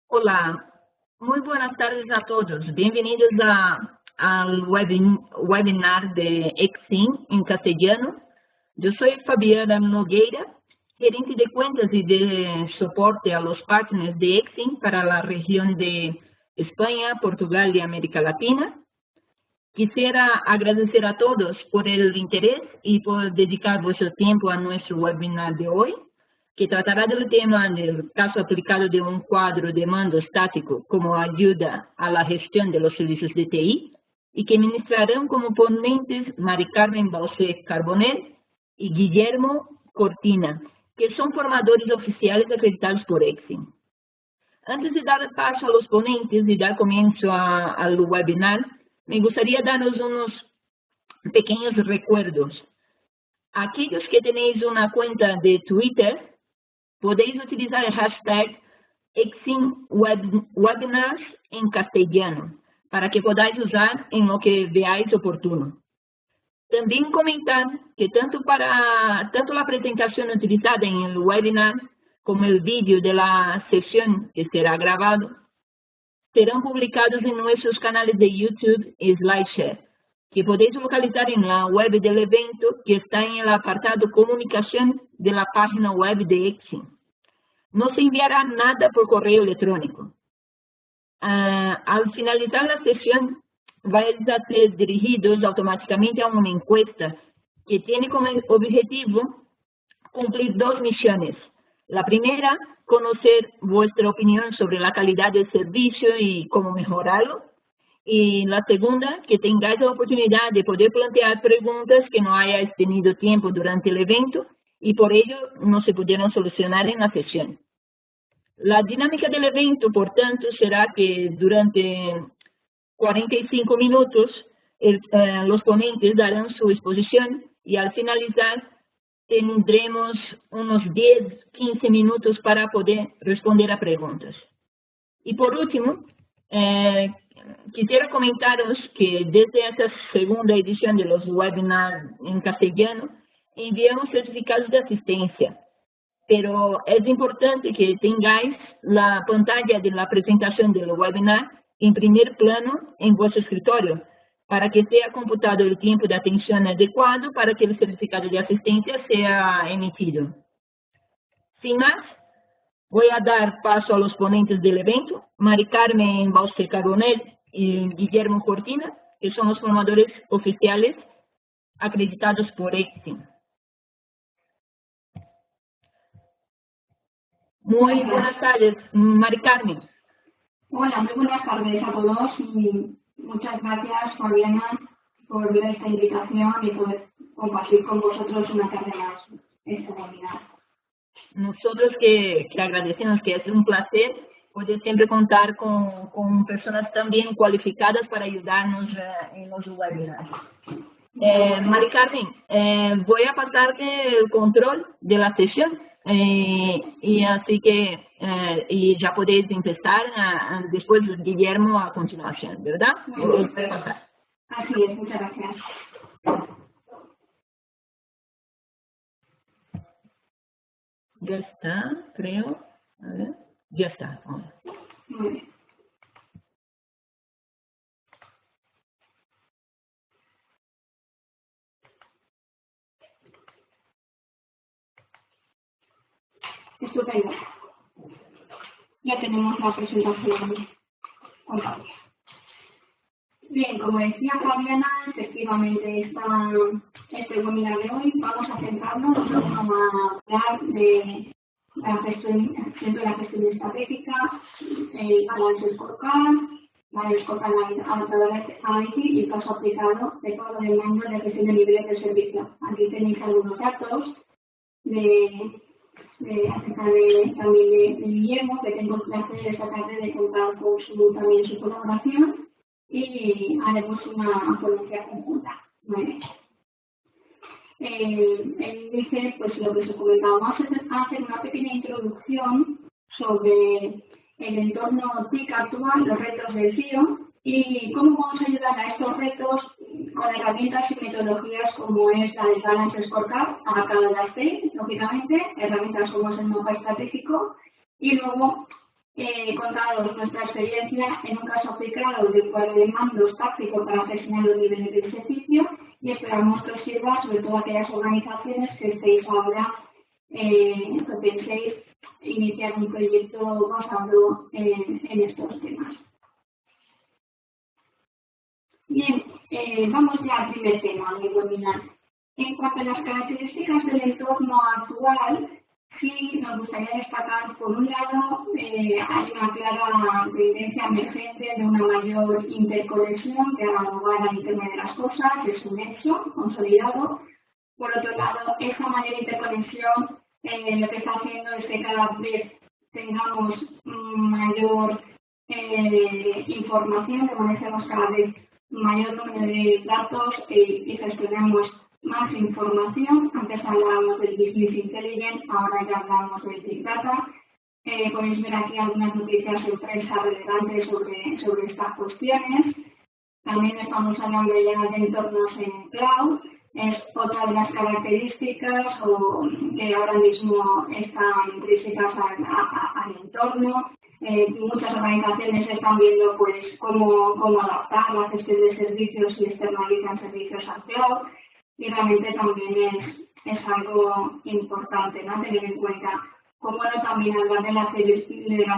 Olá, muy buenas tardes a todos. Bienvenidos al webinar de Exim en castellano. Yo soy Fabiana Nogueira, gerente de cuentas y de soporte a los partners de Exim para la región de España, Portugal y América Latina. Quisiera agradecer a todos por el interés y por dedicar vuestro tiempo a nuestro webinar de hoy, que tratará del tema del caso aplicado de un cuadro de mando estático como ayuda a la gestión de los servicios de TI, y que ministrarán como ponentes Mari Carmen Bauce Carbonell y Guillermo Cortina, que son formadores oficiales acreditados por Exim. Antes de dar paso a los ponentes y dar comienzo al webinar, me gustaría daros unos pequeños recuerdos. Aquellos que tenéis una cuenta de Twitter, podéis utilizar el hashtag EximWebinars en castellano para que podáis usar en lo que veáis oportuno. También comentar que tanto la presentación utilizada en el webinar como el vídeo de la sesión que será grabado serán publicados en nuestros canales de YouTube y SlideShare, que podéis localizar en la web del evento, que está en el apartado Comunicación de la página web de Exim. No se enviará nada por correo electrónico. Al finalizar la sesión, vais a ser dirigidos automáticamente a una encuesta que tiene como objetivo cumplir dos misiones. La primera, conocer vuestra opinión sobre la calidad del servicio y cómo mejorarlo. Y la segunda, que tengáis la oportunidad de poder plantear preguntas que no hayáis tenido tiempo durante el evento y por ello no se pudieron solucionar en la sesión. La dinámica del evento, por tanto, será que durante 45 minutos los ponentes darán su exposición y al finalizar tendremos unos 10-15 minutos para poder responder a preguntas. Y por último, quisiera comentaros que desde esta segunda edición de los webinars en castellano, enviamos certificados de asistencia. Pero es importante que tengáis la pantalla de la presentación del webinar en primer plano en vuestro escritorio, para que sea computado el tiempo de atención adecuado para que el certificado de asistencia sea emitido. Sin más, voy a dar paso a los ponentes del evento, Mari Carmen Bauce Carbonell y Guillermo Cortina, que son los formadores oficiales acreditados por Exim. Muy buenas tardes, Mari Carmen. Hola, muy buenas tardes a todos y muchas gracias, Fabiana, por esta invitación y por compartir con vosotros una tarde más esta webinar. Nosotros que agradecemos, que es un placer poder siempre contar con personas también cualificadas para ayudarnos en los webinars. Mari Carmen, voy a pasarte el control de la sesión y así que y ya podéis empezar después Guillermo a continuación, ¿verdad? Así es, muchas gracias. Ya está, creo. A ver, ya está. Muy bien. Estupendo. Ya tenemos la presentación completa. Bien, como decía Fabiana, efectivamente este webinar de hoy vamos a centrarnos en hablar de la gestión estratégica, el balance scorecard, analysis y el caso aplicado de todo el mando de gestión de niveles de servicio. Aquí tenéis algunos datos acerca también de Guillermo, que tengo el placer esta tarde de contar con también su colaboración y haremos una ponencia conjunta. Vale. Él dice, pues lo que os comentaba, vamos a hacer una pequeña introducción sobre el entorno TIC actual, los retos del CIO y cómo vamos a ayudar a estos retos con herramientas y metodologías como es la del Balance Scorecard, adaptada a la STEI, lógicamente, herramientas como es el mapa estratégico y luego contaros nuestra experiencia en un caso aplicado del cuadro de mandos táctico para gestionar los niveles de servicio y esperamos que os sirva sobre todo a aquellas organizaciones que estéis ahora, que penséis iniciar un proyecto basado en estos temas. Bien, vamos ya al primer tema del webinar. En cuanto a las características del entorno actual, sí nos gustaría destacar, por un lado, hay una clara tendencia emergente de una mayor interconexión que ha dado lugar al Internet de las cosas, es un hecho consolidado. Por otro lado, esa mayor interconexión lo que está haciendo es que cada vez tengamos mayor información, que manejemos cada vez mayor número de datos y gestionemos más información. Antes hablábamos del Business Intelligence, ahora ya hablamos del Big Data. Podéis ver aquí algunas noticias de prensa relevantes sobre estas cuestiones. También estamos hablando ya de entornos en cloud. Es otra de las características que ahora mismo están intrínsecas al entorno. Muchas organizaciones están viendo pues cómo adaptar la gestión de servicios y externalizan servicios al cloud. Y realmente también es algo importante, ¿no? Tener en cuenta. Como no, también hablar de la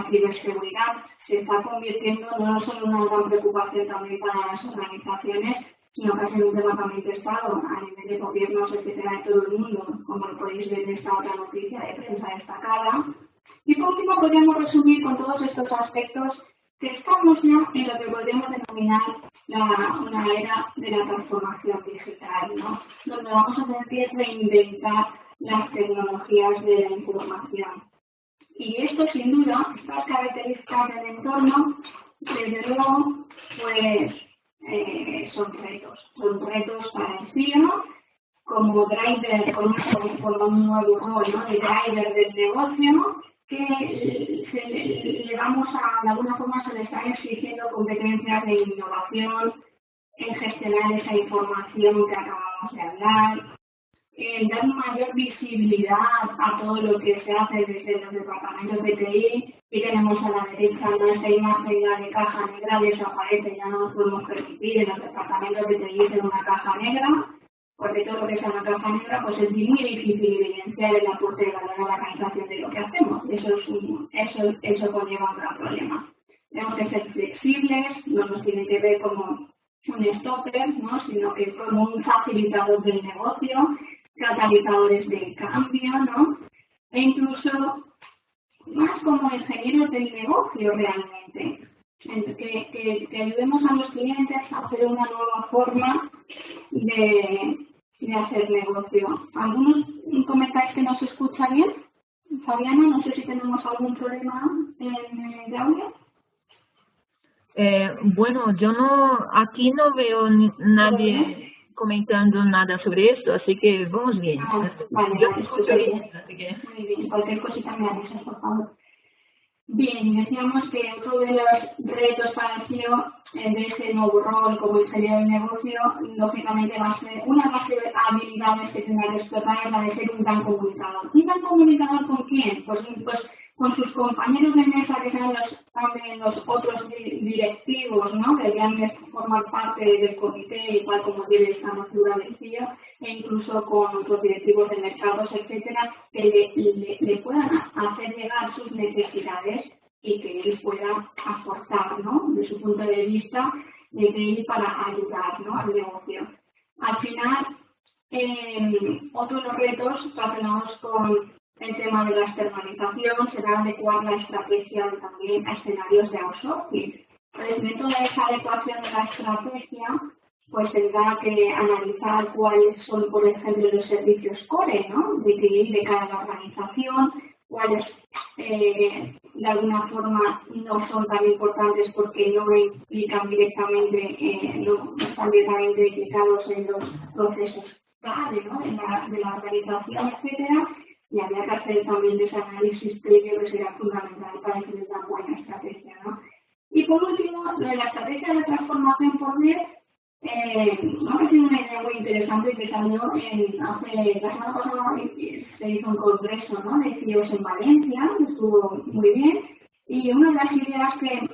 ciberseguridad se está convirtiendo no solo en una gran preocupación también para las organizaciones, sino que ha sido un tema también de Estado, a nivel de gobiernos, etcétera, de todo el mundo, como lo podéis ver en esta otra noticia de prensa destacada. Y por último, podríamos resumir con todos estos aspectos que estamos ya en lo que podríamos denominar una era de la transformación digital, ¿no? Donde vamos a tener que reinventar las tecnologías de la información. Y esto, sin duda, estas características del entorno, desde luego, pues son retos para el CIO, como driver, con un nuevo rol, ¿no? De driver del negocio, que le vamos de alguna forma se le están exigiendo competencias de innovación, en gestionar esa información que acabamos de hablar, en dar mayor visibilidad a todo lo que se hace desde los departamentos de TI. Y tenemos a la derecha esta imagen de caja negra, desaparece, ya no nos podemos permitir en los departamentos de TI ser una caja negra, porque todo lo que sea una caja negra pues es muy difícil evidenciar el aporte de valor a la organización de lo que hacemos. Eso conlleva un gran problema. Tenemos que ser flexibles, no nos tiene que ver como un stopper, ¿no? Sino que como un facilitador del negocio, catalizadores de cambio, ¿no? E incluso más como ingenieros del negocio realmente, que ayudemos a los clientes a hacer una nueva forma de hacer negocio. ¿Algunos comentáis que no se escucha bien? Fabiana, no sé si tenemos algún problema en el audio. Bueno, yo aquí no veo nadie comentando nada sobre esto, así que vamos bien. Vale, Yo escucho bien, así que... Muy bien, cualquier cosita me avisas, por favor. Bien, decíamos que otro de los retos para el CEO de ese nuevo rol como ingeniero del negocio, lógicamente va a ser una de las habilidades que tendrá que explotar es la de ser un gran comunicador. ¿Un gran comunicador con quién? Pues con sus compañeros de mesa, que sean también los otros directivos, ¿no? Que deberían formar parte del comité, igual como tiene esta figura del CEO, e incluso con otros directivos de mercados, etcétera, que le puedan hacer llegar sus necesidades y que él pueda aportar, ¿no? De su punto de vista, de él para ayudar, ¿no? Al negocio. Al final, otro de los retos relacionados con el tema de la externalización será adecuar la estrategia también a escenarios de outsourcing. Entonces, dentro de esa adecuación de la estrategia, pues tendrá que analizar cuáles son, por ejemplo, los servicios core, ¿no? De cada organización, cuáles de alguna forma no son tan importantes porque no implican directamente, no están directamente implicados en los procesos clave, ¿no? de la organización, etcétera. Y habría que hacer también ese análisis previo que será fundamental para que les da buena estrategia, ¿no? Y por último, lo de la estrategia de transformación por net, me ha parecido una idea muy interesante que salió la semana pasada se hizo un congreso, ¿no? De CEOs en Valencia, que estuvo muy bien, Y una de las ideas que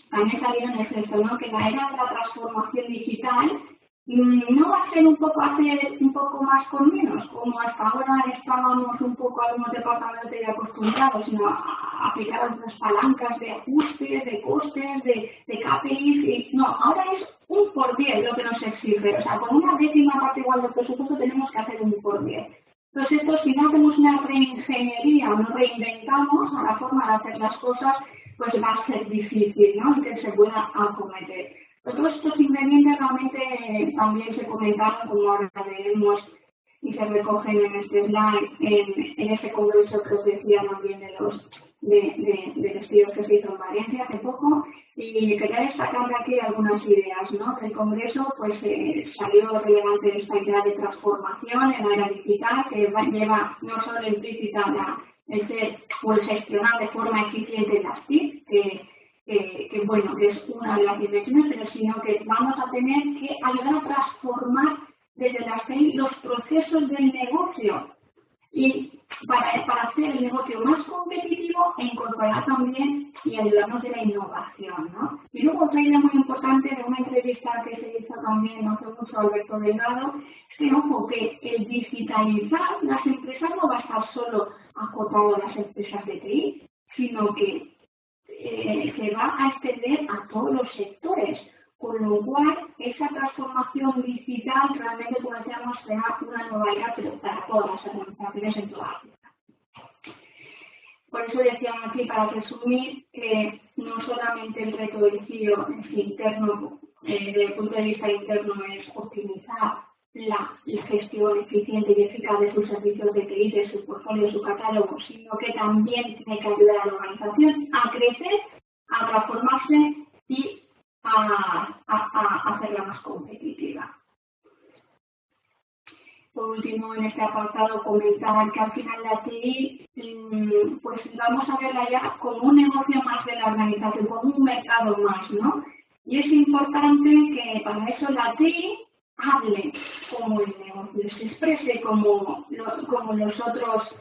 también salieron es esto, ¿no? Que la era de la transformación digital no va a ser un poco hacer un poco más con menos, como hasta ahora estábamos un poco algunos departamentos de acostumbrados, sino a aplicar otras palancas de ajustes, de costes, de KPIs. No, ahora es un por 10 lo que nos exige. O sea, con una décima parte igual del presupuesto tenemos que hacer un por 10. Entonces, esto, si no hacemos una reingeniería o no reinventamos a la forma de hacer las cosas, pues va a ser difícil, ¿no? Que se pueda acometer. Pero todos estos ingredientes realmente también se comentaron, como ahora veremos, y se recogen en este slide, en ese congreso que os decía también de los estudios que se hizo en Valencia hace poco, y quería destacar de aquí algunas ideas, ¿no? Del congreso pues salió relevante esta idea de transformación en la era digital, que lleva no solo implícita el ser o el gestionar de forma eficiente las TIC, que bueno, que es una de las dimensiones, pero sino que vamos a tener que ayudar a transformar desde las TIC los procesos del negocio y para hacer el negocio más competitivo e incorporar también y ayudarnos de la innovación, ¿no? Y luego otra idea muy importante de una entrevista que se hizo también no hace mucho a Alberto Delgado, es que, ojo, que el digitalizar las empresas no va a estar solo acotado a las empresas de TI, sino que se va a extender a todos los sectores, con lo cual esa transformación digital realmente, como decíamos, será una nueva era, pero para todas las organizaciones en toda África. Por eso decíamos aquí, para resumir, que no solamente el reto del CIO interno, desde el punto de vista interno, es optimizar la gestión eficiente y eficaz de sus servicios de TI, de su portfolio, de su catálogo, sino que también tiene que ayudar a la organización a crecer, a transformarse y a hacerla más competitiva. Por último, en este apartado, comentar que al final la TI, pues vamos a verla ya como un negocio más de la organización, como un mercado más, ¿no? Y es importante que para eso la TI hable como el negocio, se exprese como los otros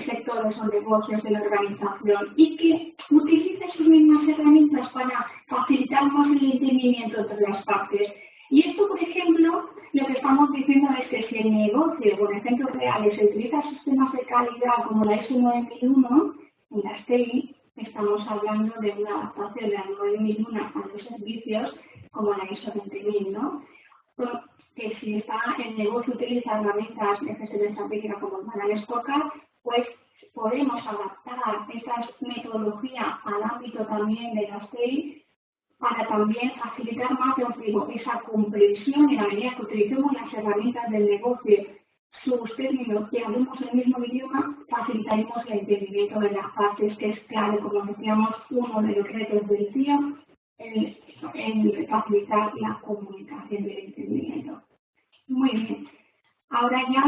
sectores o negocios de la organización y que utilice sus mismas herramientas para facilitar más el entendimiento entre las partes. Y esto, por ejemplo, lo que estamos diciendo es que si el negocio, con ejemplos reales, se utiliza sistemas de calidad como la ISO 9001, en las TI estamos hablando de una adaptación de la 9001 a los servicios como la ISO 20000, ¿no? Que si el negocio utiliza herramientas de gestión estratégica como el Banner Scorecard, pues podemos adaptar esa metodología al ámbito también de las TI para también facilitar más, esa comprensión y la medida que utilicemos las herramientas del negocio, sus términos y hablemos el mismo idioma, facilitaremos el entendimiento de las partes, que es clave, como decíamos, uno de los retos del CIO, en facilitar la comunicación y el entendimiento. Muy bien. Ahora ya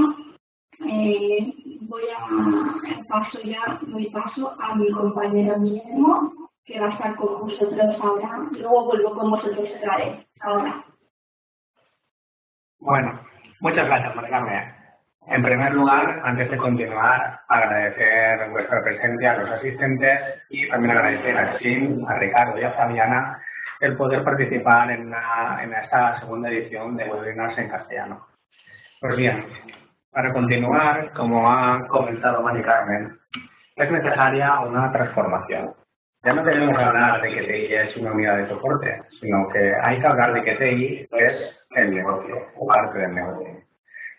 doy paso a mi compañero Guillermo, que va a estar con vosotros ahora. Luego vuelvo con vosotros otra vez. Ahora. Bueno, muchas gracias, María Carmen. En primer lugar, antes de continuar, agradecer vuestra presencia a los asistentes y también agradecer a Sim, a Ricardo y a Fabiana el poder participar en esta segunda edición de webinars en castellano. Pues bien, para continuar, como ha comentado María Carmen, es necesaria una transformación. Ya no tenemos que hablar de que TI es una unidad de soporte, sino que hay que hablar de que TI es el negocio, o parte del negocio.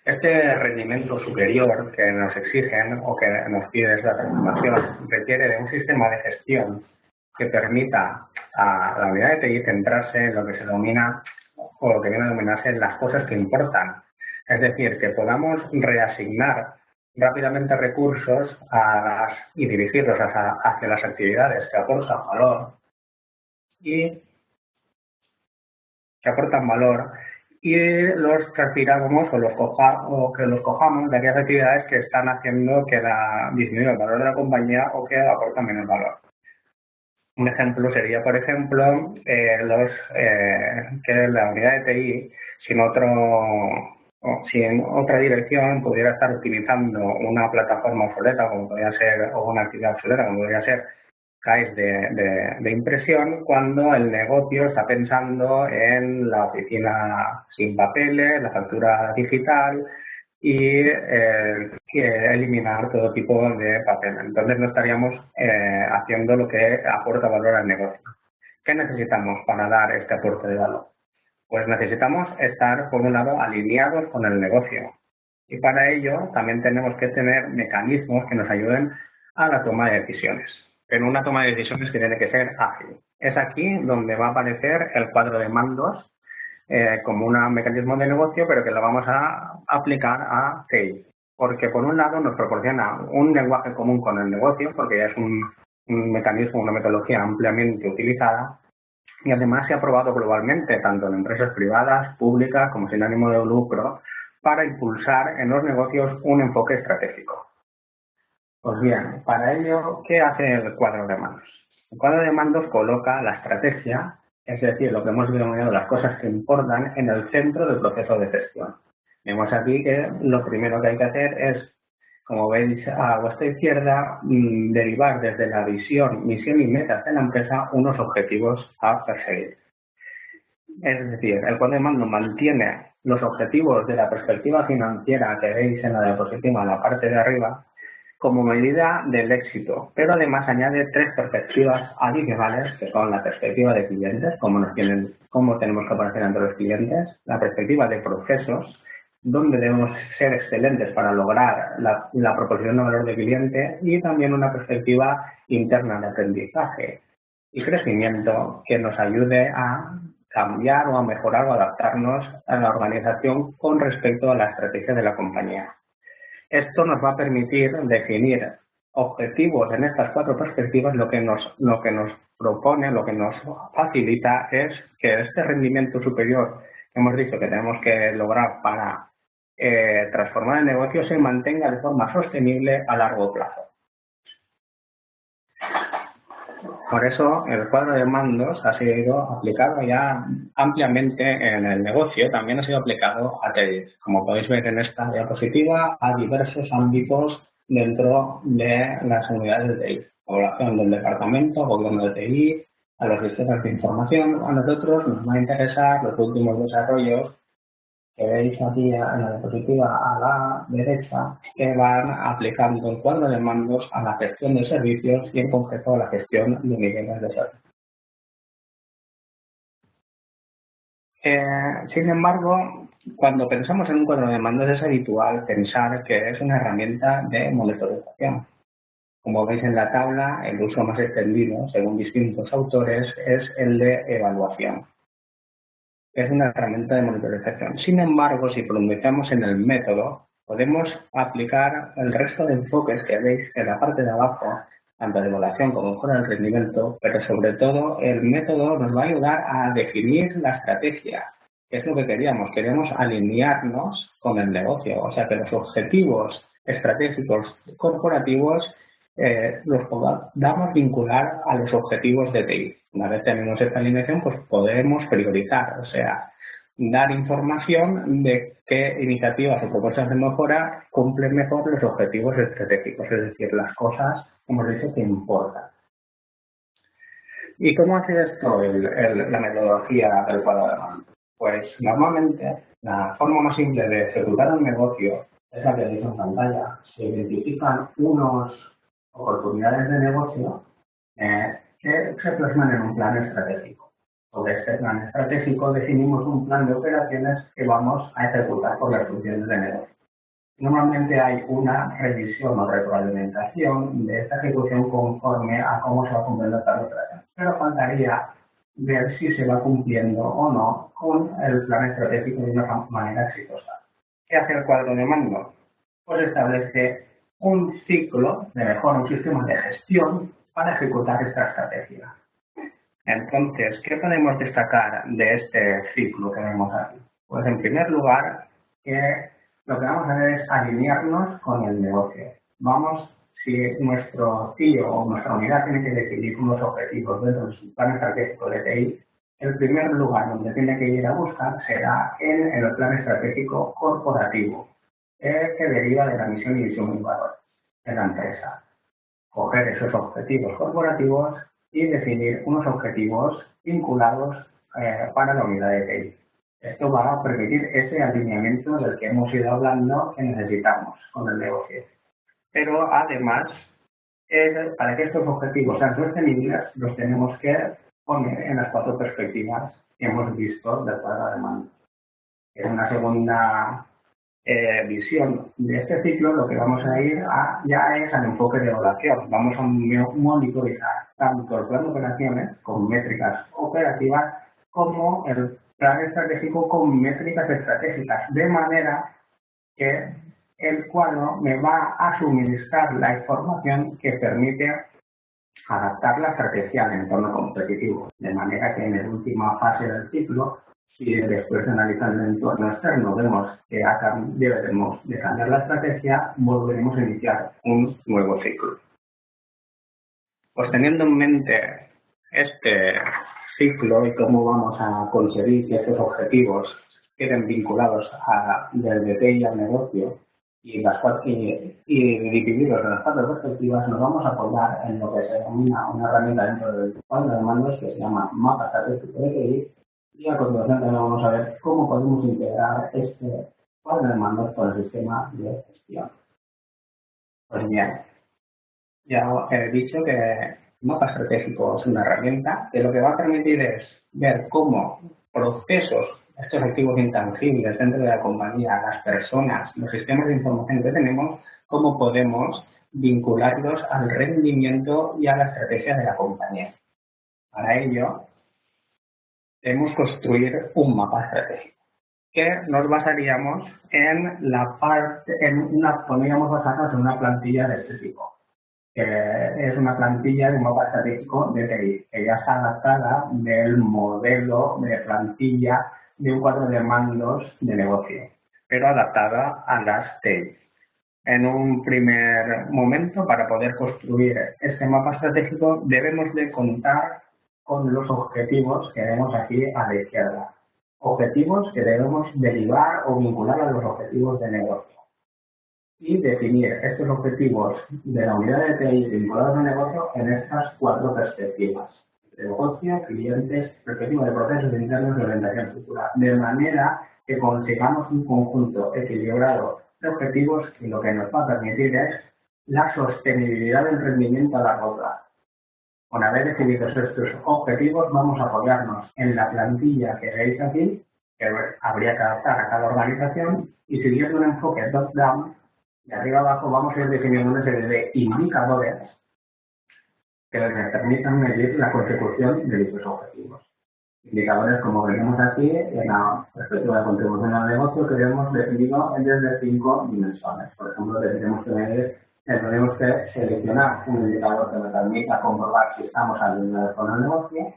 Este rendimiento superior que nos exigen o que nos pide esta transformación requiere de un sistema de gestión que permita a la unidad de TI centrarse en lo que se denomina o lo que viene a denominarse las cosas que importan. Es decir, que podamos reasignar rápidamente recursos y dirigirlos hacia las actividades que aportan valor y los transfiramos o que los cojamos de aquellas actividades que están haciendo que disminuya el valor de la compañía o que aportan menos valor. Un ejemplo sería, por ejemplo, que la unidad de TI sin otra dirección pudiera estar utilizando una plataforma obsoleta como podría ser, o una actividad obsoleta como podría ser caes de impresión cuando el negocio está pensando en la oficina sin papeles, la factura digital y eliminar todo tipo de papel. Entonces no estaríamos haciendo lo que aporta valor al negocio. ¿Qué necesitamos para dar este aporte de valor? Pues necesitamos estar, por un lado, alineados con el negocio. Y para ello también tenemos que tener mecanismos que nos ayuden a la toma de decisiones. Pero una toma de decisiones que tiene que ser ágil. Es aquí donde va a aparecer el cuadro de mandos como un mecanismo de negocio, pero que lo vamos a aplicar a TI. Porque por un lado nos proporciona un lenguaje común con el negocio, porque ya es un mecanismo, una metodología ampliamente utilizada, y además se ha aprobado globalmente, tanto en empresas privadas, públicas, como sin ánimo de lucro, para impulsar en los negocios un enfoque estratégico. Pues bien, para ello, ¿qué hace el cuadro de mandos? El cuadro de mandos coloca la estrategia, es decir, lo que hemos denominado las cosas que importan, en el centro del proceso de gestión. Vemos aquí que lo primero que hay que hacer es, como veis a vuestra izquierda, derivar desde la visión, misión y metas de la empresa unos objetivos a perseguir. Es decir, el cuadro de mando mantiene los objetivos de la perspectiva financiera que veis en la diapositiva en la parte de arriba como medida del éxito, pero además añade 3 perspectivas adicionales que son la perspectiva de clientes, cómo tenemos que aparecer ante los clientes, la perspectiva de procesos, donde debemos ser excelentes para lograr la proposición de valor del cliente, y también una perspectiva interna de aprendizaje y crecimiento que nos ayude a cambiar o a mejorar o adaptarnos a la organización con respecto a la estrategia de la compañía. Esto nos va a permitir definir objetivos en estas 4 perspectivas. Lo que nos propone, lo que nos facilita es que este rendimiento superior que hemos dicho que tenemos que lograr para transformar el negocio se mantenga de forma sostenible a largo plazo. Por eso el cuadro de mandos ha sido aplicado ya ampliamente en el negocio, también ha sido aplicado a TI. Como podéis ver en esta diapositiva, a diversos ámbitos dentro de las unidades de TI. Población del departamento, gobierno de TI, a los sistemas de información. A nosotros nos va a interesar los últimos desarrollos que veis aquí en la diapositiva a la derecha, que van aplicando el cuadro de mandos a la gestión de servicios y en concreto a la gestión de niveles de servicio. Sin embargo, cuando pensamos en un cuadro de mandos es habitual pensar que es una herramienta de monitorización. Como veis en la tabla, el uso más extendido, según distintos autores, es el de evaluación. Es una herramienta de monitorización. Sin embargo, si profundizamos en el método, podemos aplicar el resto de enfoques que veis en la parte de abajo, tanto de evaluación como mejora del rendimiento, pero sobre todo el método nos va a ayudar a definir la estrategia, que es lo que queríamos. Queremos alinearnos con el negocio, o sea que los objetivos estratégicos corporativos los podamos vincular a los objetivos de TI. Una vez tenemos esta alineación, pues podemos priorizar, o sea, dar información de qué iniciativas o propuestas de mejora cumplen mejor los objetivos estratégicos, es decir, las cosas, como hemos dicho, que importan. ¿Y cómo hace esto la metodología del cuadro de mandos? Pues normalmente la forma más simple de ejecutar un negocio es la que veis en pantalla. Se identifican unos oportunidades de negocio que se plasman en un plan estratégico. Sobre este plan estratégico definimos un plan de operaciones que vamos a ejecutar por las funciones de negocio. Normalmente hay una revisión o retroalimentación de esta ejecución conforme a cómo se va cumpliendo esta operación, pero faltaría ver si se va cumpliendo o no con el plan estratégico de una manera exitosa. ¿Qué hace el cuadro de mando? Pues establece un ciclo de mejora, un sistema de gestión para ejecutar esta estrategia. Entonces, ¿qué podemos destacar de este ciclo que vemos aquí? Pues en primer lugar, lo que vamos a hacer es alinearnos con el negocio. Si nuestro CIO o nuestra unidad tiene que definir unos objetivos dentro de su plan estratégico de TI, el primer lugar donde tiene que ir a buscar será en el plan estratégico corporativo, que deriva de la misión y visión y valores de la empresa. coger esos objetivos corporativos y definir unos objetivos vinculados para la unidad de TI. Esto va a permitir ese alineamiento del que hemos ido hablando que necesitamos con el negocio. Pero además, para que estos objetivos sean sostenibles, los tenemos que poner en las 4 perspectivas que hemos visto del cuadro de mando. En una segunda visión de este ciclo, lo que vamos a ir ya es al enfoque de evaluación. Vamos a monitorizar tanto el plan de operaciones con métricas operativas como el plan estratégico con métricas estratégicas, de manera que el cuadro me va a suministrar la información que permite adaptar la estrategia al entorno competitivo, de manera que en la última fase del ciclo, si después de analizar el entorno externo vemos que debemos de cambiar la estrategia, volveremos a iniciar un nuevo ciclo. Pues teniendo en mente este ciclo y cómo vamos a conseguir que estos objetivos queden vinculados del DTI al negocio y dividirlos en las 4 perspectivas, nos vamos a apoyar en lo que se denomina una herramienta dentro del cuadro de mandos que se llama mapa estratégico de TI, y a continuación también vamos a ver cómo podemos integrar este cuadro de mandos con el sistema de gestión. Pues bien, ya he dicho que el mapa estratégico es una herramienta que lo que va a permitir es ver cómo procesos, estos activos intangibles dentro de la compañía, las personas, los sistemas de información que tenemos, cómo podemos vincularlos al rendimiento y a la estrategia de la compañía. Para ello, debemos construir un mapa estratégico que nos basaríamos podríamos basarnos en una plantilla de este tipo. Es una plantilla de un mapa estratégico de TI, que ya está adaptada del modelo de plantilla de un cuadro de mandos de negocio, pero adaptada a las TI. En un primer momento, para poder construir este mapa estratégico, debemos de contar con los objetivos que vemos aquí a la izquierda. Objetivos que debemos derivar o vincular a los objetivos de negocio. Y definir estos objetivos de la unidad de TI vinculados al negocio en estas 4 perspectivas: de negocio, clientes, perspectiva de procesos internos y orientación futura, de manera que consigamos un conjunto equilibrado de objetivos y lo que nos va a permitir es la sostenibilidad del rendimiento a largo plazo. Una vez definidos estos objetivos, vamos a apoyarnos en la plantilla que veis aquí, que habría que adaptar a cada organización, y siguiendo un enfoque top-down, de arriba abajo vamos a ir definiendo una serie de indicadores que nos permitan medir la consecución de dichos objetivos. Indicadores, como veremos aquí, en la perspectiva de contribución al negocio, que hemos definido desde 5 dimensiones. Por ejemplo, tenemos que seleccionar un indicador que nos permita comprobar si estamos alineados con el negocio,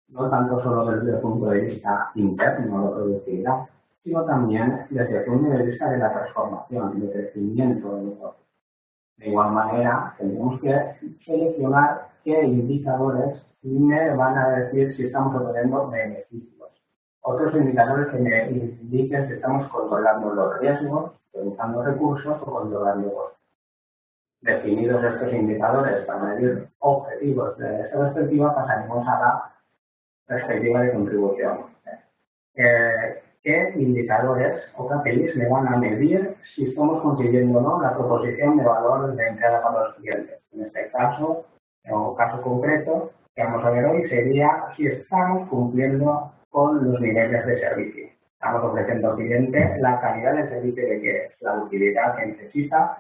no tanto solo desde el punto de vista interno de productividad, sino también desde el punto de vista de la transformación, de crecimiento del negocio. De igual manera, tenemos que seleccionar qué indicadores me van a decir si estamos obteniendo beneficios. Otros indicadores que me indiquen si estamos controlando los riesgos, utilizando recursos o controlando costos. Definidos estos indicadores para medir objetivos de esta perspectiva, pasaremos a la perspectiva de contribución. ¿Qué indicadores o KPIs me van a medir si estamos consiguiendo o no la proposición de valor de entrega para los clientes? En este caso, o caso concreto que vamos a ver hoy, sería si estamos cumpliendo con los niveles de servicio. Estamos ofreciendo al cliente la calidad de servicio que quiere, la utilidad que necesita,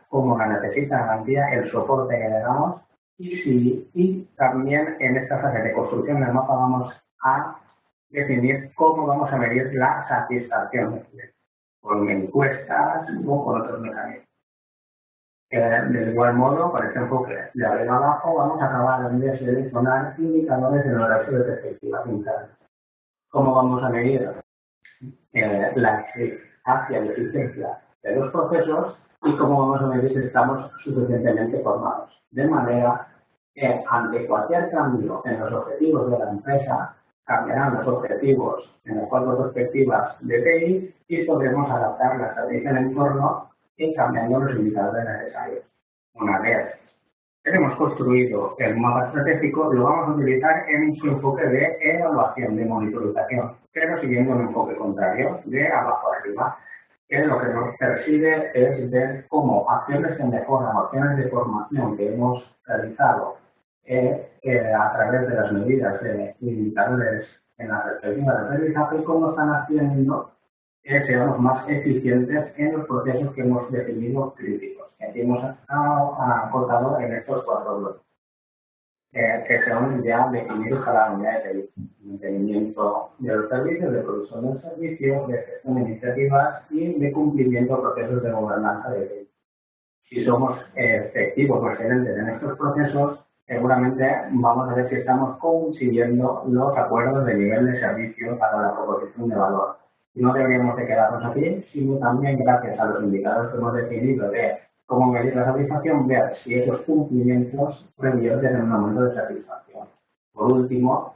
cómo la necesita, la garantía, el soporte que le damos, y también en esta fase de construcción del mapa vamos a definir cómo vamos a medir la satisfacción del cliente, con encuestas o con otros mecanismos. De igual modo, con este enfoque de arriba abajo, vamos a acabar de seleccionar indicadores en el resto de perspectivas internas. ¿Cómo vamos a medir la eficacia y eficiencia de los procesos y cómo vamos a medir si estamos suficientemente formados? De manera que ante cualquier cambio en los objetivos de la empresa, cambiarán los objetivos en las 4 perspectivas de TI y podremos adaptar la estrategia del entorno y cambiando los indicadores necesarios. Una vez tenemos construido el mapa estratégico, lo vamos a utilizar en su enfoque de evaluación, de monitorización, pero siguiendo un enfoque contrario, de abajo arriba, que lo que nos persigue es ver cómo acciones en mejora, acciones de formación que hemos realizado a través de las medidas de indicadores en la perspectiva de aprendizaje, cómo están haciendo que seamos más eficientes en los procesos que hemos definido críticos. Aquí hemos aportado en estos 4 bloques, que son ya definidos cada unidad de mantenimiento de los servicios, de producción del servicio, de gestión de iniciativas y de cumplimiento de procesos de gobernanza de servicios. Si somos efectivos o excelentes en estos procesos, seguramente vamos a ver si estamos consiguiendo los acuerdos de nivel de servicio para la proposición de valor. No deberíamos de quedarnos aquí, sino también, gracias a los indicadores que hemos definido de cómo medir la satisfacción, ver si esos cumplimientos revierten en un aumento de satisfacción. Por último,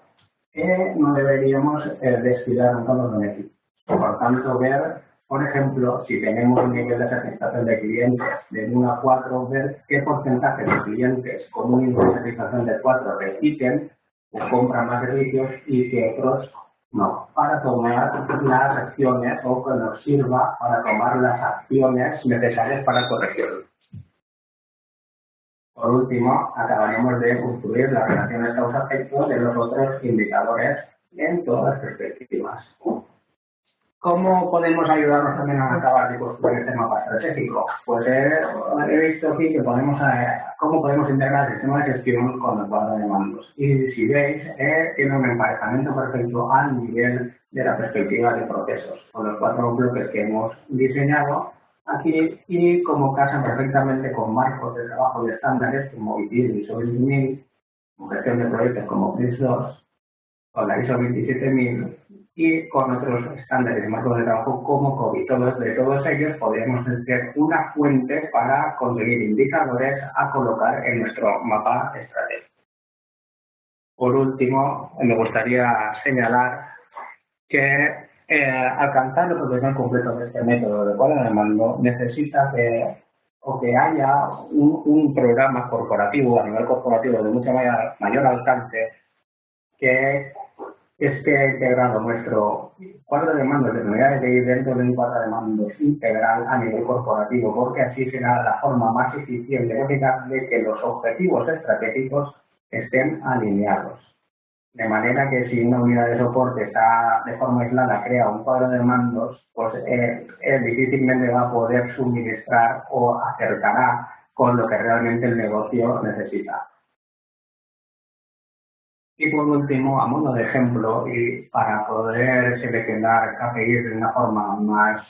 no deberíamos descuidar nunca los beneficios. Por tanto, ver, por ejemplo, si tenemos un nivel de satisfacción de clientes de 1 a 4, ver qué porcentaje de clientes con un nivel de satisfacción de 4 repiten o compran más servicios y que otros no, para tomar las acciones o que nos sirva para tomar las acciones necesarias para corregirlo. Por último, acabaremos de construir las relaciones causa-efecto de los otros indicadores en todas las perspectivas. ¿Cómo podemos ayudarnos también a acabar de construir este mapa estratégico? Pues he visto aquí que cómo podemos integrar el sistema de gestión con el cuadro de mandos. Y si veis, tiene un emparejamiento perfecto al nivel de la perspectiva de procesos, con los 4 bloques que hemos diseñado aquí y como casan perfectamente con marcos de trabajo y estándares como ITIL, ISO 20000, con gestión de proyectos como PRINCE2, con la ISO 27000 y con otros estándares de marcos de trabajo como COVID. De todos ellos podríamos ser una fuente para conseguir indicadores a colocar en nuestro mapa estratégico. Por último, me gustaría señalar que alcanzar el potencial completo de este método de cuadro de mando necesita que haya un programa corporativo, a nivel corporativo, de mucho mayor alcance, que esté integrado nuestro cuadro de mandos de unidades de dentro de un cuadro de mandos integral a nivel corporativo, porque así será la forma más eficiente de que los objetivos estratégicos estén alineados. De manera que si una unidad de soporte está de forma aislada, crea un cuadro de mandos, pues difícilmente va a poder suministrar o acercará con lo que realmente el negocio necesita. Y por último, a modo de ejemplo, y para poder seleccionar KPIs de una forma más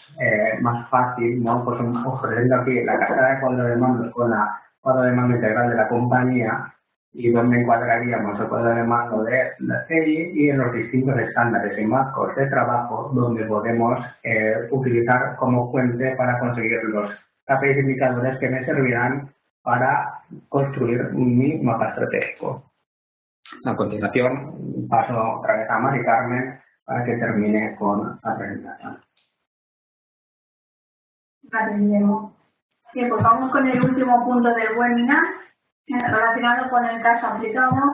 fácil, ¿no? Pues ofreciendo aquí la cascada de cuadro de mandos con la cuadro de mando integral de la compañía y donde encuadraríamos el cuadro de mando de la serie y en los distintos estándares y marcos de trabajo donde podemos utilizar como fuente para conseguir los KPIs indicadores que me servirán para construir mi mapa estratégico. A continuación, paso otra vez a Mari Carmen para que termine con la presentación. Gracias, Guillermo. Bien, pues vamos con el último punto del webinar, relacionado con el caso aplicado.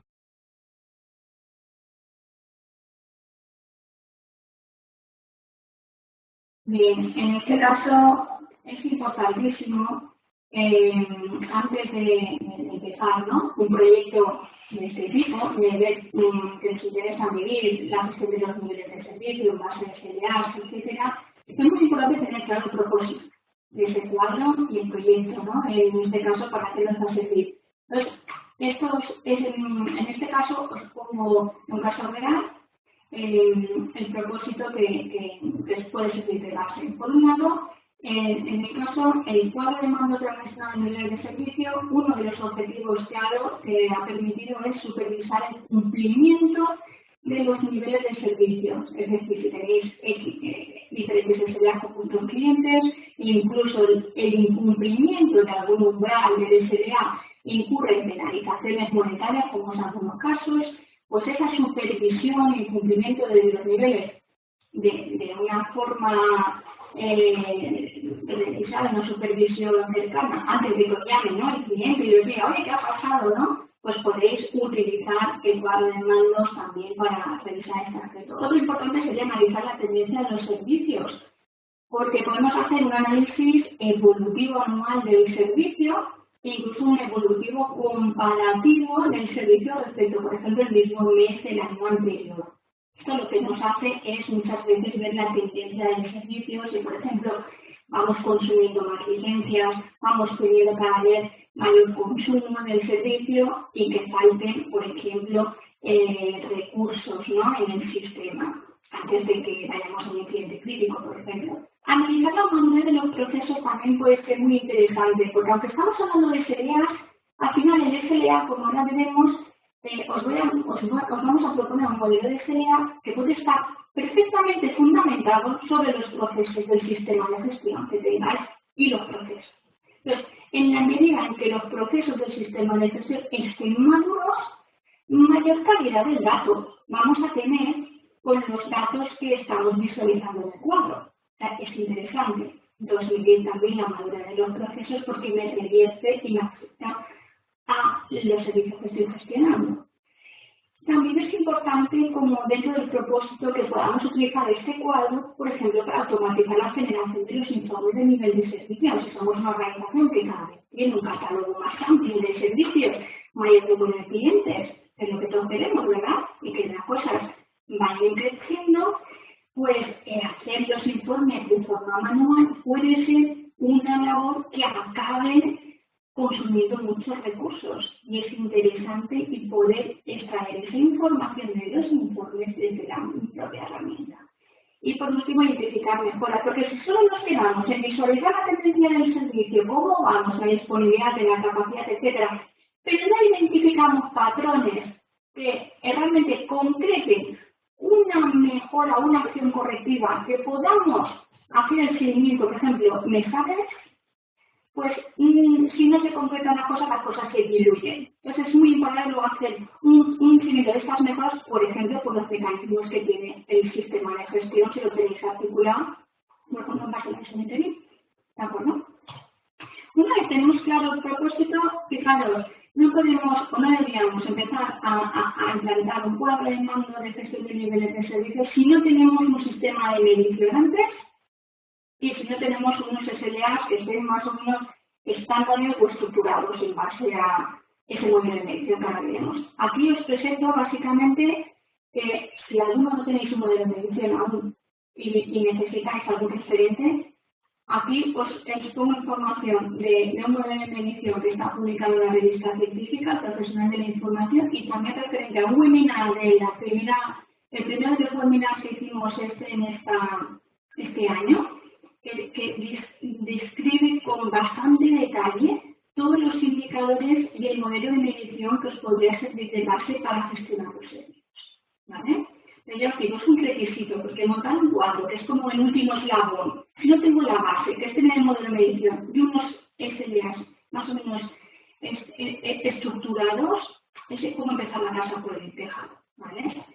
Bien, en este caso es importantísimo, antes de empezar, ¿no?, un proyecto de este tipo, de ver que nos interesa medir la gestión de los niveles de servicio, en base a SLAs, etcétera, es muy importante tener claro el propósito de ese cuadro y el proyecto, ¿no?, en este caso, para qué nos va a servir. Entonces, en este caso, os pongo un caso real, el propósito que les puede servir de base. Por un lado, en mi caso, el cuadro de mando transversal de nivel de servicio, uno de los objetivos claro que ha permitido es supervisar el cumplimiento de los niveles de servicio. Es decir, si tenéis diferentes SLA con puntos clientes, incluso el incumplimiento de algún umbral del SLA incurre en penalizaciones monetarias, como en algunos casos, pues esa supervisión y cumplimiento de los niveles de una forma realizar una supervisión cercana antes de que os llame, ¿no?, el cliente y os diga, oye, ¿qué ha pasado?, ¿no? Pues podéis utilizar el cuadro de mandos también para revisar este aspecto. Otro importante sería analizar la tendencia de los servicios, porque podemos hacer un análisis evolutivo anual del servicio e incluso un evolutivo comparativo del servicio respecto, por ejemplo, el mismo mes del año anterior. Esto lo que nos hace es muchas veces ver la tendencia del servicio, si por ejemplo vamos consumiendo más licencias, vamos teniendo cada vez mayor consumo del servicio y que falten, por ejemplo, recursos, ¿no?, en el sistema, antes de que vayamos a un incidente crítico, por ejemplo. Analizar la madurez de los procesos también puede ser muy interesante, porque aunque estamos hablando de SLA, al final el SLA, como ahora veremos, os vamos a proponer un modelo de SLA que puede estar perfectamente fundamentado sobre los procesos del sistema de gestión que tengáis y los procesos. Entonces, en la medida en que los procesos del sistema de gestión estén maduros, mayor calidad del dato vamos a tener con los datos que estamos visualizando en el cuadro. O sea, es interesante. Entonces, medir también la madurez de los procesos porque me revierte y me afecta a los servicios que estoy gestionando. También es importante, como dentro del propósito, que podamos utilizar este cuadro, por ejemplo, para automatizar la generación de los informes de nivel de servicio. Si somos una organización que cada vez tiene un catálogo más amplio de servicios, mayor número de clientes, es lo que todos queremos, ¿verdad? Y que las cosas vayan creciendo, pues hacer los informes de forma manual puede ser una labor que acabe consumiendo muchos recursos y es interesante y poder extraer esa información de los informes desde la propia herramienta. Y por último, identificar mejoras, porque si solo nos quedamos en visualizar la tendencia del servicio, cómo vamos, la disponibilidad de la capacidad, etcétera, pero no identificamos patrones que realmente concreten una mejora, una acción correctiva, que podamos hacer el seguimiento, por ejemplo, mensajes, pues si no se concretan las cosas se diluyen. Entonces es muy importante luego hacer un seguimiento de estas mejoras, por ejemplo, por los mecanismos que tiene el sistema de gestión, si lo tenéis articulado, por ejemplo, en base a la SMTV. ¿De acuerdo? Una vez tenemos claro el propósito, fijaros, no podemos o no deberíamos empezar a implantar un cuadro de mando de gestión de niveles de servicios si no tenemos un sistema de medición antes y si no tenemos unos SLAs que estén más o menos estándares o estructurados en base a ese modelo de medición que ahora veremos. Aquí os presento básicamente que si alguno no tenéis un modelo de medición aún y necesitáis algún referente, aquí os pongo información de un modelo de medición que está publicado en la revista científica, Profesional de la Información, y también referente a un webinar de el primer de los webinars que hicimos este año, que describe con bastante detalle todos los indicadores y el modelo de medición que os podría servir de base para gestionar los servicios. ¿Vale? Pero ya os digo, es un requisito, porque montar un cuadro, que es como el último eslabón, si no tengo la base, que es tener el modelo de medición y unos SLAs más o menos estructurados, es como empezar la casa por el tejado. ¿Vale?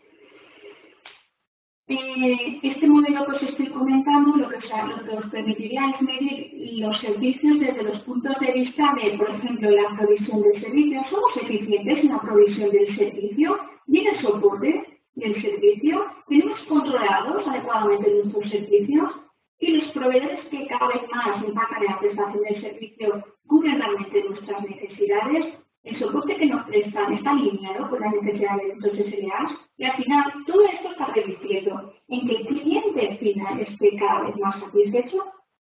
Este modelo que os estoy comentando lo que os permitiría es medir los servicios desde los puntos de vista de, por ejemplo, la provisión del servicio. ¿Somos eficientes en la provisión del servicio? ¿Y en el soporte del servicio? ¿Tenemos controlados adecuadamente nuestros servicios? ¿Y los proveedores que cada vez más impactan en la prestación del servicio cubren realmente nuestras necesidades? El soporte que nos prestan está alineado con las necesidades de nuestros SLAs y al final todo esto está revirtiendo en que el cliente final esté cada vez más satisfecho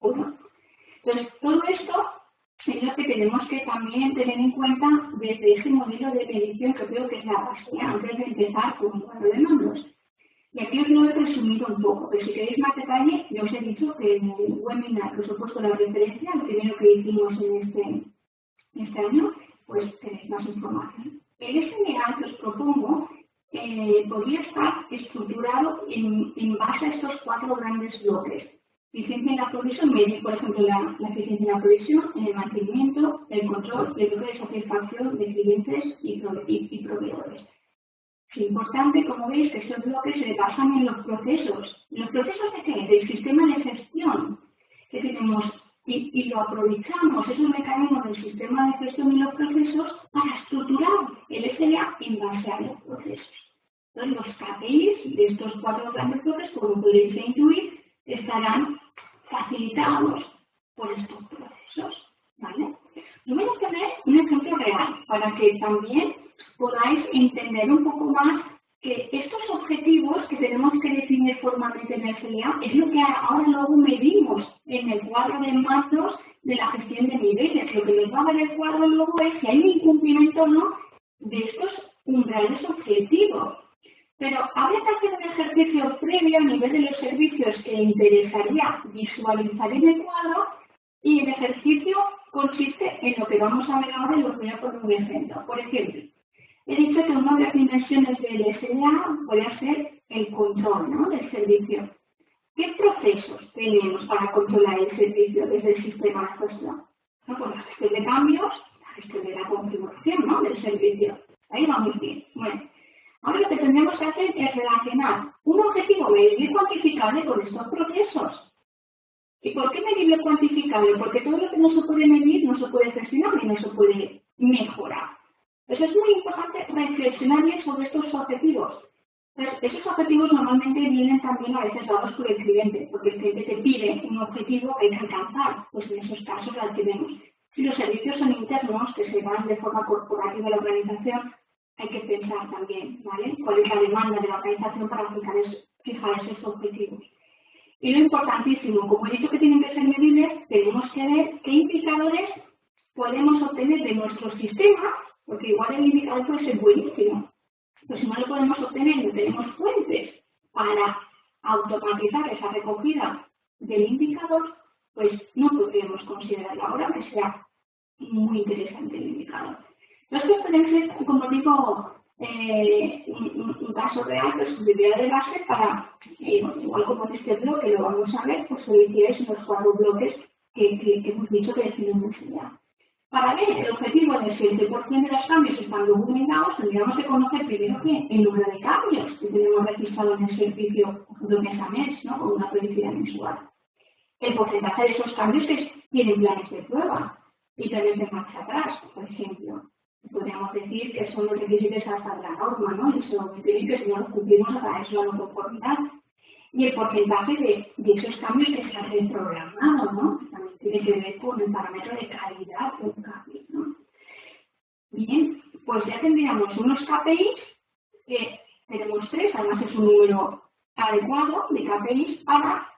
o no. Entonces, todo esto es lo que tenemos que también tener en cuenta desde ese modelo de medición que creo que es la base antes de empezar con un cuadro de mandos. Y aquí os lo he resumido un poco, pero si queréis más detalle, ya os he dicho que en el webinar que os he puesto la referencia, el primero que hicimos en este año, pues tenéis más información. El SLA que os propongo podría estar estructurado en base a estos 4 grandes bloques. Eficiencia en la provisión, medir, por ejemplo, la eficiencia en la provisión, en el mantenimiento, el control y el bloque de satisfacción de clientes y proveedores. Es importante, como veis, que estos bloques se basan en los procesos. ¿En los procesos de qué? Del sistema de gestión. Que tenemos y lo aprovechamos, esos mecanismos del sistema de gestión y los procesos, para estructurar el SLA en base a los procesos. Entonces, los KPIs de estos 4 grandes bloques, como podéis intuir, estarán facilitados por estos procesos, ¿vale? Yo voy a poner un ejemplo real para que también podáis entender un poco más que estos objetivos que tenemos que definir formalmente en el SLA es lo que ahora luego medimos en el cuadro de mandos de la gestión de niveles. Lo que nos va a ver el cuadro luego es si hay un incumplimiento o no de estos umbrales objetivos. Pero habría que hacer un ejercicio previo a nivel de los servicios que interesaría visualizar en el cuadro, y el ejercicio consiste en lo que vamos a ver ahora y os voy a poner un ejemplo. Por ejemplo, he dicho que una de las dimensiones del SLA puede ser el control, ¿no?, del servicio. ¿Qué procesos tenemos para controlar el servicio desde el sistema de gestión? ¿No? Pues la gestión de cambios, la gestión de la configuración, ¿no?, del servicio. Ahí vamos bien. Bueno, ahora lo que tendremos que hacer es relacionar un objetivo medible y cuantificable con estos procesos. ¿Y por qué medible y cuantificable? Porque todo lo que no se puede medir no se puede gestionar y no se puede mejorar. Entonces es muy importante reflexionar bien sobre estos objetivos. Entonces, esos objetivos normalmente vienen también a veces dados por el cliente, porque el cliente te pide un objetivo que hay que alcanzar, pues en esos casos la tenemos. Si los servicios son internos, que se van de forma corporativa a la organización, hay que pensar también, ¿vale?, cuál es la demanda de la organización para fijar esos objetivos. Y lo importantísimo, como he dicho que tienen que ser medibles, tenemos que ver qué indicadores podemos obtener de nuestro sistema, porque igual el indicador puede ser buenísimo, pero si no lo podemos obtener y no tenemos fuentes para automatizar esa recogida del indicador, pues no podríamos considerarlo ahora que sea muy interesante el indicador. Entonces, podemos ser, como digo, un caso real, pues su idea de base para, igual como en este bloque lo vamos a ver, pues soluciones en los 4 bloques que hemos dicho que definimos ya. Para ver el objetivo del 7% de los cambios están documentados, tendríamos que conocer primero que el número de cambios que tenemos registrado en el servicio de mes a mes, ¿no?, con una periodicidad mensual. El porcentaje de esos cambios que tienen planes de prueba y planes de marcha atrás, por ejemplo. Podríamos decir que son los requisitos hasta la norma, ¿no?, y eso quiere decir que si no los cumplimos a eso la no conformidad. Y el porcentaje de esos cambios que se han reprogramado, ¿no?, también tiene que ver con el parámetro de calidad de un cambio, ¿no? Bien, pues ya tendríamos unos KPIs, que tenemos 3, además es un número adecuado de KPIs para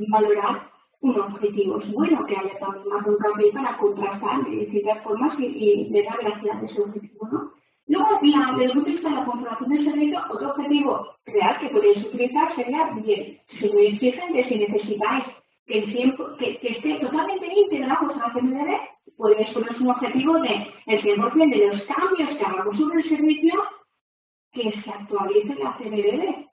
valorar un objetivo. Es bueno que haya también más de un KPI para contrastar de distintas formas y ver la veracidad de ese objetivo, ¿no? Luego, desde el punto de vista de la configuración del servicio, otro objetivo real que podéis utilizar sería, bien, si me exigen que si necesitáis que esté totalmente integrado a la CMDB, podéis poner un objetivo de el 100% de los cambios que hagamos sobre el servicio que se actualice la CMDB.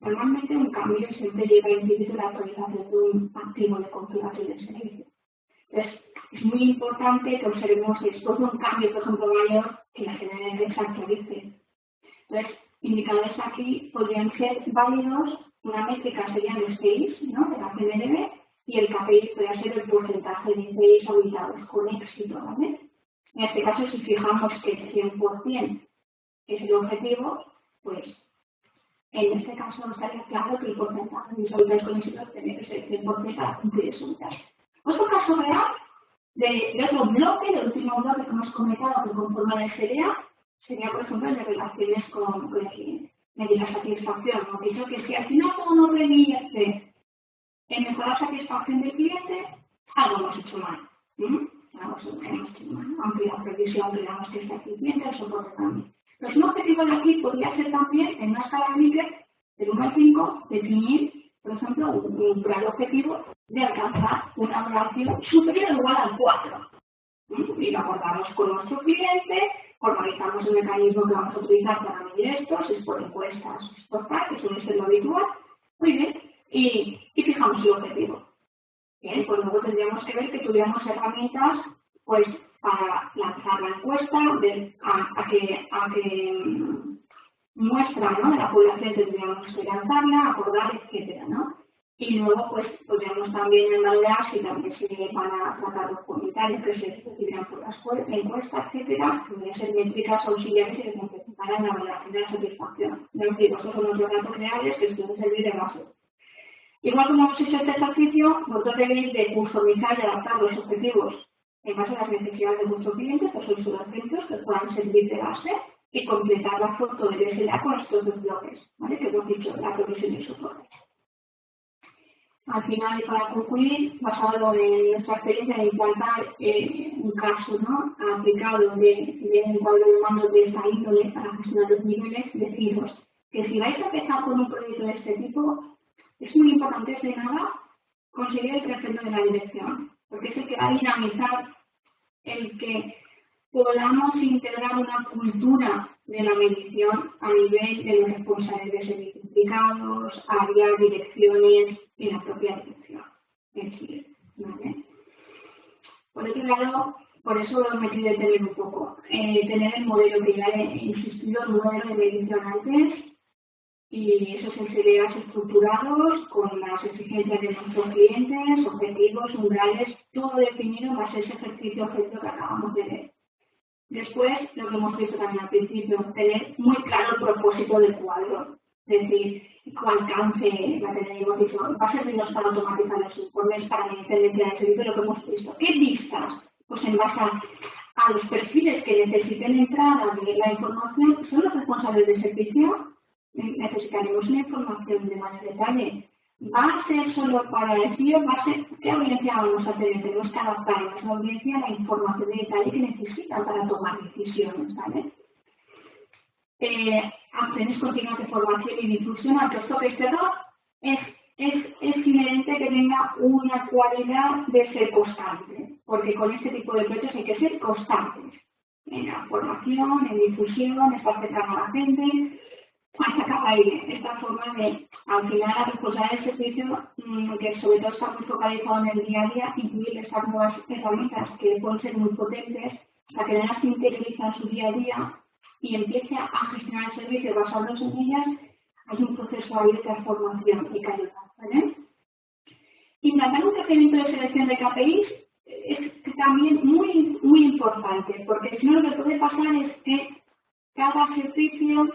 Normalmente un cambio siempre lleva implícito la actualización de un activo de configuración del servicio. Entonces, es muy importante que observemos que después de un cambio, por ejemplo, mayor, que la CMDB se actualice. Entonces, indicadores aquí podrían ser válidos, una métrica serían los CIs, ¿no?, de la CMDB, y el KPI podría ser el porcentaje de CIs auditados con éxito, ¿vale? En este caso, si fijamos que el 100% es el objetivo, pues en este caso estaría claro que el porcentaje de auditados con éxito tiene que ser 100% para cumplir esos auditados. Otro caso real de otro bloque, del último bloque que hemos comentado que conforma el SLA, sería, por ejemplo, el de relaciones con el cliente, medir la satisfacción. Hemos dicho que si al final todo no revierte en mejorar la satisfacción del cliente, algo hemos hecho mal. Algo hemos hecho mal, aunque la previsión creamos que está aquí bien, el soporte también. Pues un objetivo de aquí podría ser también, en una escala de Likert, del 1 al 5, definir, por ejemplo, un plan objetivo de alcanzar una valoración superior o igual al 4. Y lo acordamos con nuestro cliente, formalizamos el mecanismo que vamos a utilizar para medir esto, si es por encuestas, si es por tal, que suele ser lo habitual. Muy bien, y fijamos el objetivo. Bien, pues luego tendríamos que ver que tuviéramos herramientas, pues, para lanzar la encuesta, a qué muestra, ¿no?, de la población tendríamos que lanzarla, acordar, etcétera, ¿no? Y luego, pues, podríamos también valorar si también se van a tratar los comentarios que se recibirán por las encuestas, etcétera, que podrían ser métricas auxiliares y que complementarán la valoración de la satisfacción. Ya os digo, estos son los datos reales que pueden servir de base. Igual como hemos hecho este ejercicio, vosotros debéis de customizar y adaptar los objetivos en base a las necesidades de vuestros clientes, que sois los centros que puedan servir de base, y completar la foto de DSLA con estos dos bloques, ¿vale? Que hemos dicho, la provisión y soporte. Al final, y para concluir, basado en nuestra experiencia de implantar un caso, ¿no?, aplicado de un cuadro de mando de esta índole para gestionar los niveles, deciros que si vais a empezar con un proyecto de este tipo, es muy importante de nada conseguir el crecimiento de la dirección, porque es el que va a dinamizar el que podamos integrar una cultura de la medición a nivel de los responsables de servicios implicados, áreas, direcciones y la propia dirección en Chile, ¿vale? Por otro lado, por eso me quiero detener un poco, tener el modelo que ya he insistido, el modelo de medición antes, y esos SLAs estructurados con las exigencias de nuestros clientes, objetivos, umbrales, todo definido en base a ese ejercicio objetivo que acabamos de ver. Después, lo que hemos visto también al principio, tener muy claro el propósito del cuadro, es decir, cuál alcance va a tener, hemos dicho, va a servirnos para automatizar los informes, para medición de servicio, lo que hemos visto. ¿Qué vistas? Pues en base a los perfiles que necesiten entrar a ver la información, son los responsables de servicio. Necesitaremos una información de mayor detalle. ¿Va a ser solo para el CIO? ¿Va a ser qué audiencia vamos a tener? Tenemos que adaptar a nuestra audiencia la información de detalle que necesitan para tomar decisiones, ¿vale? Acciones continuas de formación y difusión, aunque esto que es inherente que tenga una cualidad de ser constante, porque con este tipo de proyectos hay que ser constantes en la formación, en difusión, estar cercano a la gente, a sacar aire, esta forma de, al final, la responsabilidad del servicio, que sobre todo está muy focalizado en el día a día, incluir estas nuevas herramientas que pueden ser muy potentes, para que las interioriza en su día a día y empiece a gestionar el servicio basándose en ellas, hay un proceso ahí de transformación y calidad, ¿vale? Implantar un procedimiento de selección de KPIs es también muy importante, porque si no lo que puede pasar es que cada servicio,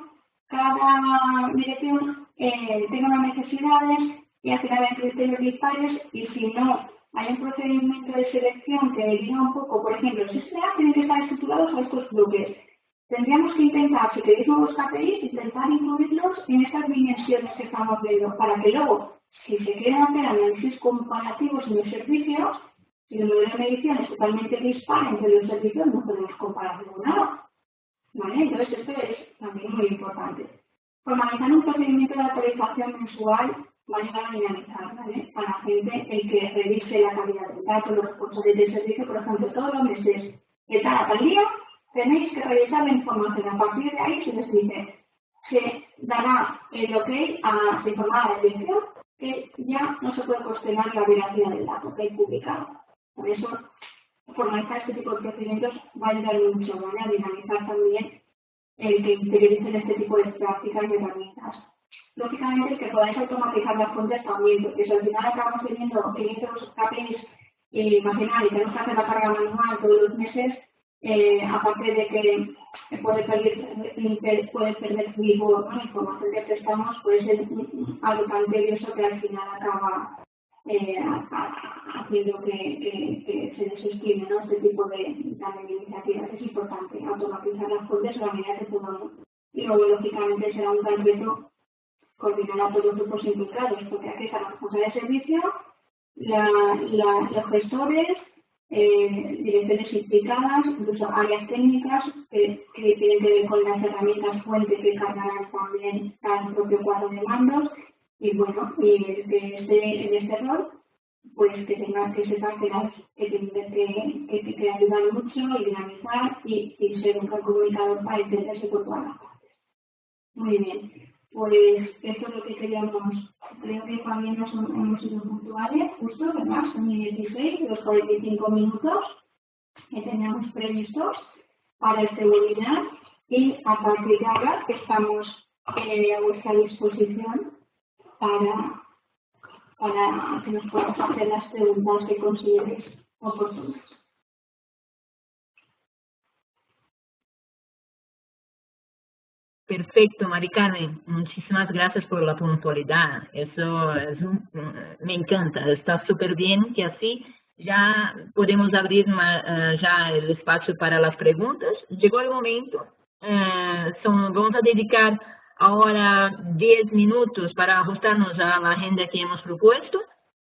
cada dirección tenga unas necesidades y al final hay criterios dispares, y si no hay un procedimiento de selección que diga un poco, por ejemplo, si se tienen que estar estructurados a estos bloques, tendríamos que intentar, si queréis nuevos KPIs, intentar incluirlos en estas dimensiones que estamos viendo, para que luego, si se quieren hacer análisis comparativos en los servicios, si el modelo de medición es totalmente dispar entre los servicios, no podemos comparar nada. ¿Vale? Entonces, esto es también muy importante. Formalizar un procedimiento de actualización mensual va a ayudar a dinamizar, ¿vale?, a la gente el que revise la calidad del dato, los responsables del servicio, por ejemplo, todos los meses, de tal día, tenéis que revisar la información. A partir de ahí se les dice, se dará el ok a informar a la dirección que ya no se puede cuestionar la veracidad del dato que hay publicado. Por eso, formalizar este tipo de procedimientos va a ayudar mucho, ¿vale?, a dinamizar también el que interioricen este tipo de prácticas y herramientas. Lógicamente, que podáis automatizar las fuentes también, porque si al final acabamos teniendo 500 KPIs nacionales y tenemos que hacer la carga manual todos los meses, aparte de que puede perder vigor, ¿no?, la información que prestamos, puede ser algo tan tedioso que al final acaba haciendo que se desestime, ¿no?, este tipo de iniciativas. Es importante automatizar las fuentes a la medida que podamos. Y luego, lógicamente, será un gran reto coordinar a todos los grupos implicados, porque aquí está la responsabilidad de servicio, los gestores, direcciones implicadas, incluso áreas técnicas que tienen que ver con las herramientas fuentes que cargarán también al propio cuadro de mandos. Y bueno, y en este rol, pues que tengan que sepan que ayudan mucho y dinamizar y ser un gran comunicador para entenderse con todas las partes. Muy bien, pues esto es lo que queríamos. Creo que también hemos sido puntuales, justo, ¿verdad? Son 16, los 45 minutos que teníamos previstos para este webinar, y a partir de ahora estamos a vuestra disposición para para que nos puedas hacer las preguntas que consideres oportunas. Perfecto, Mari Carmen. Muchísimas gracias por la puntualidad. Eso me encanta. Está súper bien que así ya podemos abrir ya el espacio para las preguntas. Llegó el momento. Vamos a dedicar ahora 10 minutos para ajustarnos a la agenda que hemos propuesto.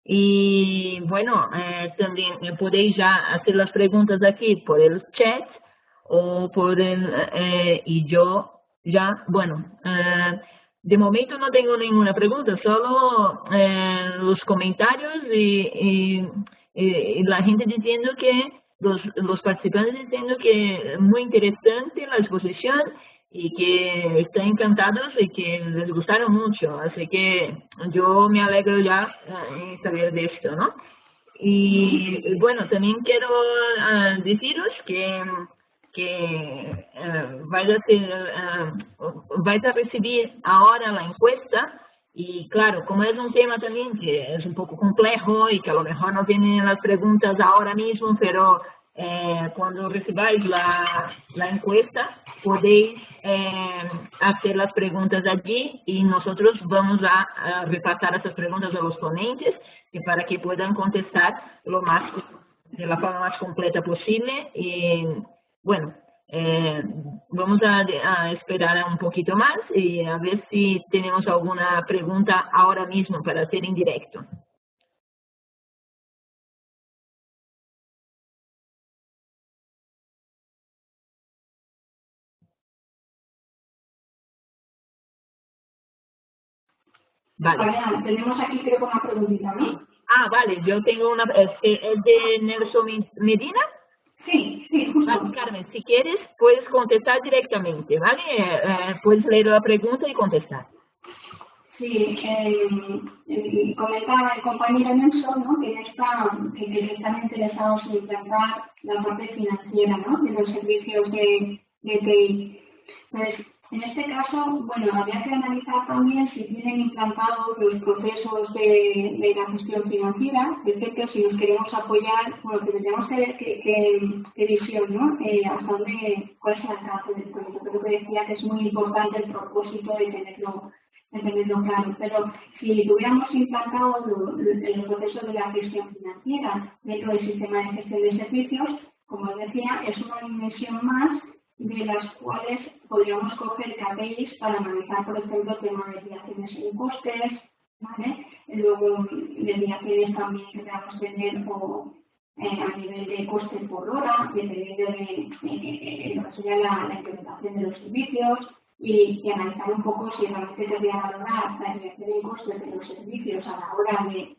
Y bueno, también podéis ya hacer las preguntas aquí por el chat o por y yo ya, bueno, de momento no tengo ninguna pregunta, solo los comentarios y la gente diciendo que, los participantes diciendo que es muy interesante la exposición y que están encantados y que les gustaron mucho, así que yo me alegro ya en saber de esto, ¿no? Y bueno, también quiero deciros que vais a recibir ahora la encuesta y claro, como es un tema también que es un poco complejo y que a lo mejor no tienen las preguntas ahora mismo, pero cuando recibáis la encuesta podéis hacer las preguntas allí y nosotros vamos a repasar esas preguntas a los ponentes para que puedan contestar de la forma más completa posible. Y bueno, vamos a esperar un poquito más y a ver si tenemos alguna pregunta ahora mismo para hacer en directo. Vale. Tenemos aquí creo que una preguntita, ¿no? Ah, vale, yo tengo una, ¿es de Nelson Medina? Sí, justo. Vale, Carmen, si quieres puedes contestar directamente, ¿vale? Puedes leer la pregunta y contestar. Sí, comentaba el compañero Nelson, ¿no? que están interesados en implantar la parte financiera, ¿no? De los servicios de TI. Pues, en este caso, bueno, habría que analizar también si tienen implantados los procesos de la gestión financiera, etcétera, si nos queremos apoyar, bueno, tendríamos que ver qué visión, ¿no? Hasta dónde, cuál es el alcance del proyecto. Creo que decía que es muy importante el propósito de tenerlo claro, pero si tuviéramos implantado los procesos de la gestión financiera dentro del sistema de gestión de servicios, como os decía, es una dimensión más de las cuales podríamos coger KPIs para analizar, por ejemplo, temas de desviaciones en costes, ¿vale? Luego, desviaciones también que podamos tener a nivel de coste por hora, dependiendo de lo que sería la implementación de los servicios, y analizar un poco si realmente debería valorar la desviación en costes de los servicios a la hora de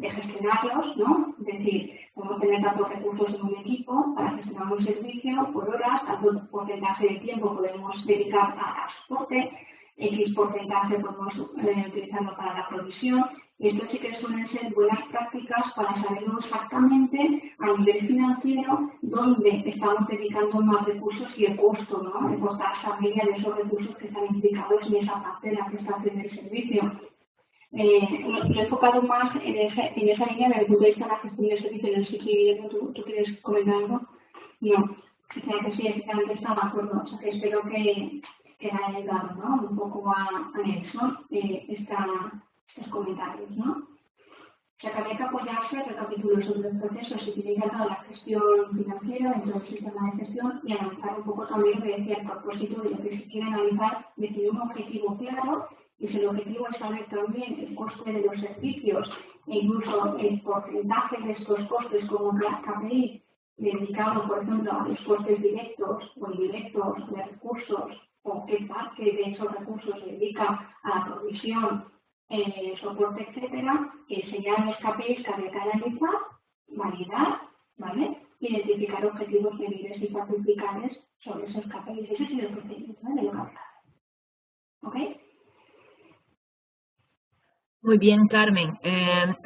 gestionarlos, ¿no? Es decir, podemos tener tantos recursos en un equipo para gestionar un servicio por horas, tanto porcentaje de tiempo podemos dedicar a soporte, X porcentaje podemos utilizarlo para la provisión. Y esto sí que suelen ser buenas prácticas para saber exactamente a nivel financiero dónde estamos dedicando más recursos y el costo, ¿no? El costo a esa media de esos recursos que están implicados en esa parte de la prestación del servicio. Lo he enfocado más en esa línea desde el punto de vista de la gestión del servicio. No sé si tú quieres comentar algo. No, o sea que sí, efectivamente está de acuerdo. O sea que espero que haya ayudado, ¿no? Un poco a Nelson estos comentarios, ¿no? O sea que habría que apoyarse, recapitulo sobre los procesos y tiene encantado la gestión financiera dentro del sistema de gestión y analizar un poco también lo que decía el propósito de lo que se quiere analizar, definir un objetivo claro. Y si el objetivo es saber también el coste de los servicios e incluso el porcentaje de estos costes como KPI dedicado, por ejemplo, a los costes directos o indirectos de recursos o qué parte de esos recursos se dedica a la provisión, soporte, etcétera, serían los KPIs que habría que analizar, validar, ¿vale? Identificar objetivos medibles y cuantificables sobre esos KPIs. Ese es el procedimiento de lo que hablamos. ¿Ok? Muy bien, Carmen.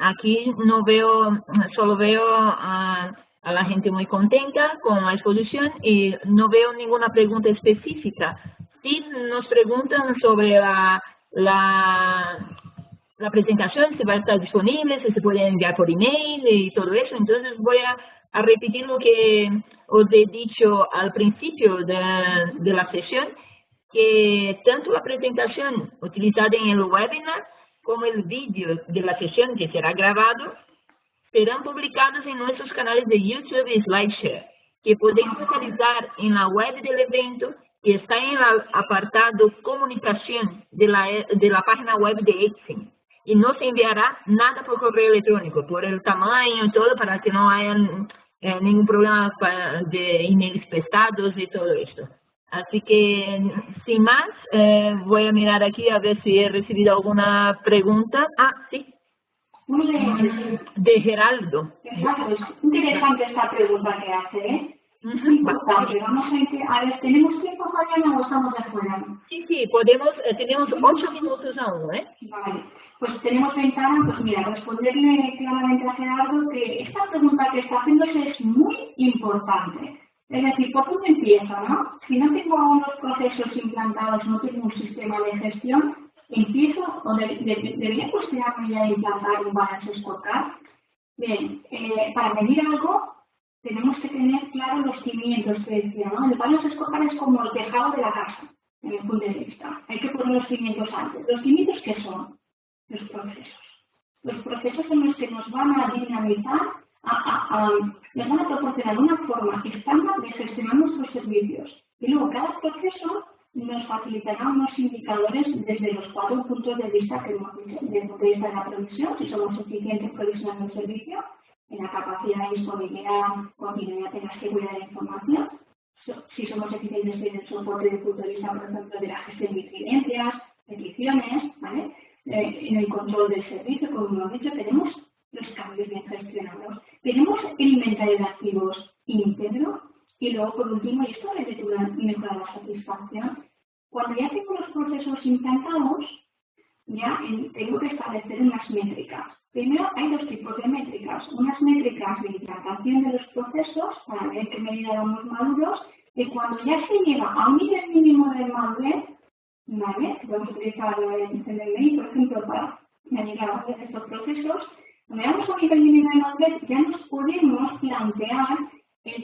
Aquí no veo, solo veo a la gente muy contenta con la exposición y no veo ninguna pregunta específica. Sí nos preguntan sobre la presentación se va a estar disponible, se puede enviar por email y todo eso. Entonces voy a repetir lo que os he dicho al principio de la sesión, que tanto la presentación utilizada en el webinar como el vídeo de la sesión que será grabado serán publicados en nuestros canales de YouTube y SlideShare, que podéis localizar en la web del evento y está en el apartado comunicación de la página web de Exim. Y no se enviará nada por correo electrónico, por el tamaño y todo, para que no haya ningún problema de emails pesados y todo esto. Así que, sin más, voy a mirar aquí a ver si he recibido alguna pregunta. Ah, sí. De Geraldo. Exacto, es interesante esta pregunta que hace, ¿eh? Importante. Vamos a ver, ¿tenemos tiempo, Fabiana, o estamos de afuera? Sí, tenemos 8 minutos aún, ¿eh? Vale, pues tenemos ventana, pues mira, responderle claramente a Gerardo que esta pregunta que está haciéndose es muy importante. Es decir, ¿por dónde empiezo, no? Si no tengo unos procesos implantados, no tengo un sistema de gestión, empiezo o debería cuestionarme ya de implantar un balance scorecard. Bien, para medir algo tenemos que tener claros los cimientos que decía, ¿no? El balance scorecard es como el tejado de la casa, en mi punto de vista. Hay que poner los cimientos antes. ¿Los cimientos qué son? Los procesos. Los procesos son los que nos van a dinamizar, nos van a proporcionar una forma estándar de gestionar nuestros servicios. Y luego cada proceso nos facilitará unos indicadores desde los 4 puntos de vista que hemos dicho, desde el punto de vista de la provisión, si somos eficientes provisionando el servicio, en la capacidad, disponibilidad, continuidad de la seguridad de la información, si somos eficientes en el soporte desde el punto de vista, por ejemplo, de la gestión de incidencias, peticiones, ¿vale? En el control del servicio, como hemos dicho, tenemos los cambios bien gestionados. Tenemos el inventario de activos íntegro y luego, por último, y esto mejora la satisfacción, cuando ya tengo los procesos implantados, ya tengo que establecer unas métricas. Primero, hay 2 tipos de métricas. Unas métricas de implantación de los procesos, para ver qué medida vamos maduros, y cuando ya se llega a un nivel mínimo de madurez, ¿vale? Podemos utilizar el CDMI, por ejemplo, para medir la madurez de estos procesos. Cuando llegamos a un nivel mínimo de madurez, ya nos podemos plantear el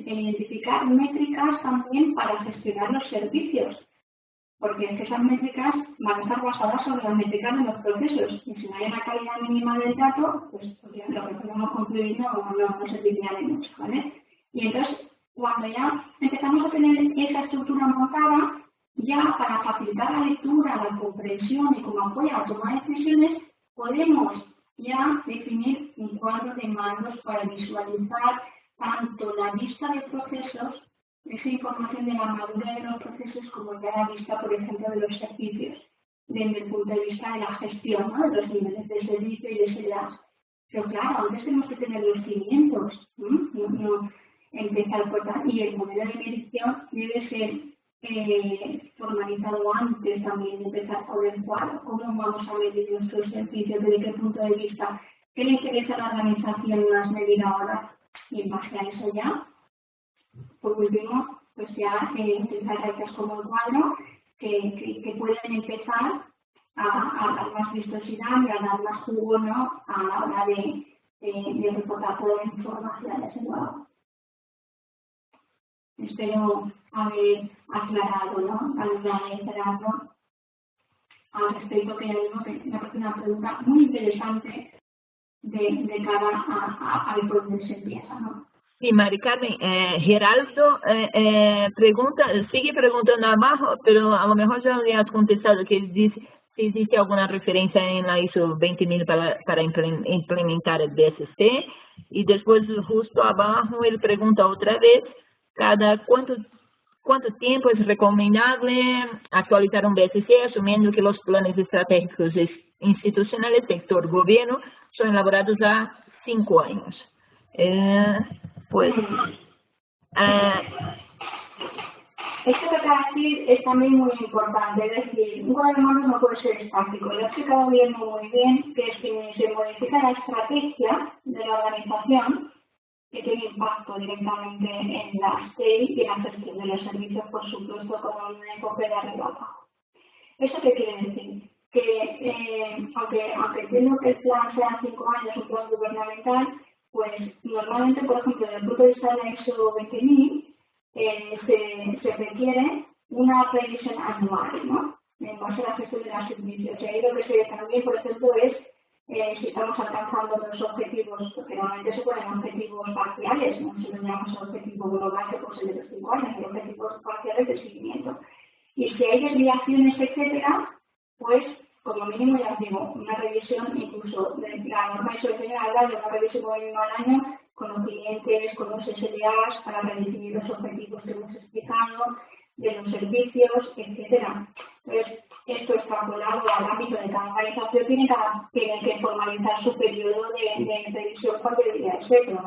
identificar métricas también para gestionar los servicios. Porque es que esas métricas van a estar basadas sobre las métricas de los procesos. Y si no hay una calidad mínima del dato, pues ya lo que podemos concluir no serviría de mucho, ¿vale? Y entonces, cuando ya empezamos a tener esa estructura montada, ya para facilitar la lectura, la comprensión y como apoyo a la toma de decisiones, podemos ya definir un cuadro de mandos para visualizar tanto la vista de procesos, esa información de la madurez de los procesos, como ya la vista, por ejemplo, de los servicios, desde el punto de vista de la gestión, ¿no? De los niveles de servicio y de seriedad. Pero claro, antes tenemos que tener los cimientos, no empezar por tal. Y el modelo de medición debe ser formalizado antes también de empezar por el cuadro. ¿Cómo vamos a medir nuestros servicios? ¿Desde qué punto de vista? ¿Qué le interesa a la organización más medir ahora? Y en base a eso ya, por último, pues ya utilizar rectas como el cuadro que pueden empezar a dar más vistosidad y a dar más jugo, ¿no? A la hora de reportar toda la información desde luego. Espero haber aclarado, ¿no? Gerardo, al respecto, que me parece una pregunta muy interesante de cara a ver por dónde se empieza, ¿no? Sí, Mari Carmen, Geraldo sigue preguntando abajo, pero a lo mejor ya le has contestado que dice si existe alguna referencia en la ISO 20000 para implementar el BSC, y después justo abajo él pregunta otra vez, ¿cada cuánto tiempo es recomendable actualizar un BSC, asumiendo que los planes estratégicos institucionales sector gobierno son elaborados a 5 años? Pues esto que acaba de decir es también muy importante, es decir, un gobierno no puede ser estático. Lo ha explicado bien muy bien, que si se modifica la estrategia de la organización, que tiene impacto directamente en la scale y la gestión de los servicios, por supuesto, con un enfoque de arriba abajo. ¿Eso qué quiere decir? que aunque entiendo que el plan sea 5 años, un plan gubernamental, pues normalmente, por ejemplo, desde el punto de vista de ISO 20000, se requiere una revisión anual, ¿no? En base a la gestión de los servicios. Y ahí lo que se ve también, por ejemplo, es si estamos alcanzando los objetivos, porque normalmente se ponen objetivos parciales, no se lo llamamos objetivo global, que puede ser de los 5 años, hay objetivos parciales de seguimiento. Y si hay desviaciones, etcétera, pues como mínimo ya os digo, una revisión incluso de la norma ISO habla de una revisión como mínimo al año con los clientes, con los SLAs, para redefinir los objetivos que hemos explicado, de los servicios, etcétera. Entonces, esto extrapolado al ámbito de cada organización tiene que formalizar su periodo de revisión contabilidad, etcétera.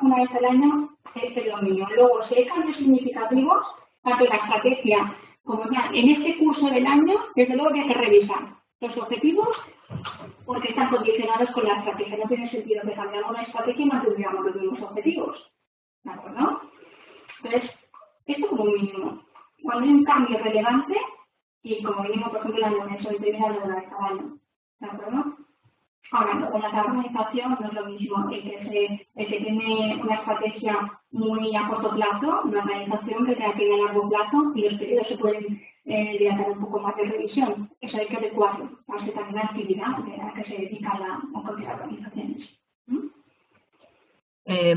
Una vez al año es lo mínimo. Luego, si hay cambios significativos, tanto la estrategia como ya en este curso del año, desde luego que hay que revisar los objetivos porque están condicionados con la estrategia. No tiene sentido que cambiamos la estrategia y mantengamos los mismos objetivos. ¿De acuerdo? Entonces, esto como mínimo. Cuando hay un cambio relevante, y como mínimo, por ejemplo, la dimensión integral de una vez al año. ¿De acuerdo? Ahora, luego la organización no es lo mismo. El que tiene una estrategia muy a corto plazo, una organización que tenga que ir a largo plazo, y los periodos se pueden dilatar un poco más de revisión. Eso hay que adecuarlo, para que también la actividad a la que se dedica la cantidad de organizaciones.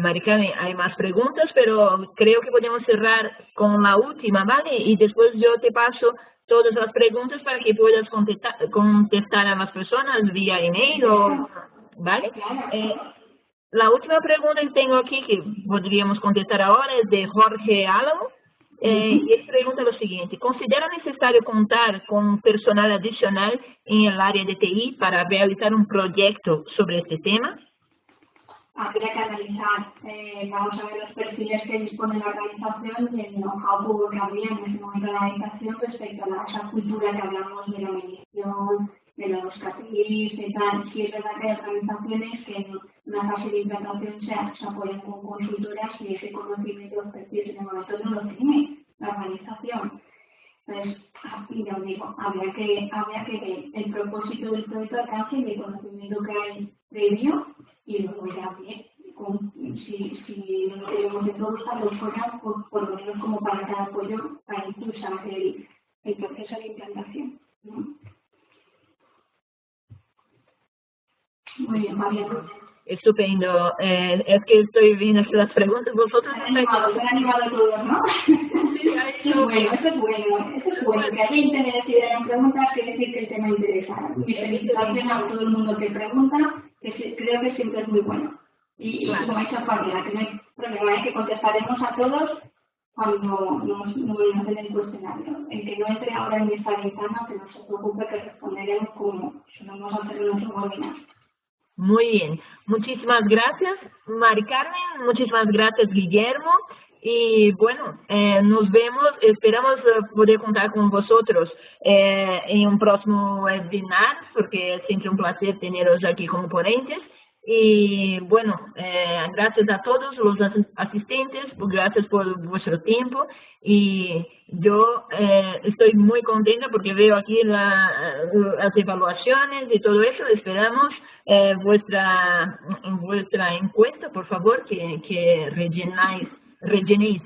Maricane, hay más preguntas, pero creo que podemos cerrar con la última, ¿vale? Y después yo te paso todas las preguntas para que puedas contestar a más personas vía email, ¿vale? La última pregunta que tengo aquí, que podríamos contestar ahora, es de Jorge Álamo. Y él pregunta lo siguiente: ¿considera necesario contar con personal adicional en el área de TI para realizar un proyecto sobre este tema? Habría que analizar, vamos a ver los perfiles que dispone la organización y el know-how que habría en ese momento de la organización respecto a esa cultura que hablamos de la mediación, de los KPIs, de tal. Si es verdad que hay organizaciones que en una fase de implantación se apoyan con consultoras y ese conocimiento de los perfiles en el momento no lo tiene la organización. Entonces, ya os digo, habría que ver el propósito del proyecto de alcance y el conocimiento que hay previo, y luego ya bien, si no queremos introduzcarlo fuera, por lo menos como para dar apoyo para impulsar el proceso de implantación, ¿no? Muy bien, Fabián. Estupendo. Es que estoy viendo aquí las preguntas. Vosotros Se han animado todos, ¿no? Eso es bueno. Que haya interés y hayan preguntas, quiere decir que el tema interesa. Mi felicitación a todo el mundo que pregunta, que creo que siempre es muy bueno. Y como ha dicho Fabián, que no hay problema, es que contestaremos a todos cuando nos den el cuestionario. El que no entre ahora en esta ventana, que no se preocupe, que responderemos como solemos hacer en nuestro webinar. Muy bien. Muchísimas gracias, Mari Carmen. Muchísimas gracias, Guillermo. Y bueno, nos vemos. Esperamos poder contar con vosotros en un próximo webinar, porque es siempre un placer teneros aquí como ponentes. Y bueno, gracias a todos los asistentes, gracias por vuestro tiempo. Y yo estoy muy contenta porque veo aquí las evaluaciones y todo eso. Esperamos vuestra encuesta, por favor, que rellenéis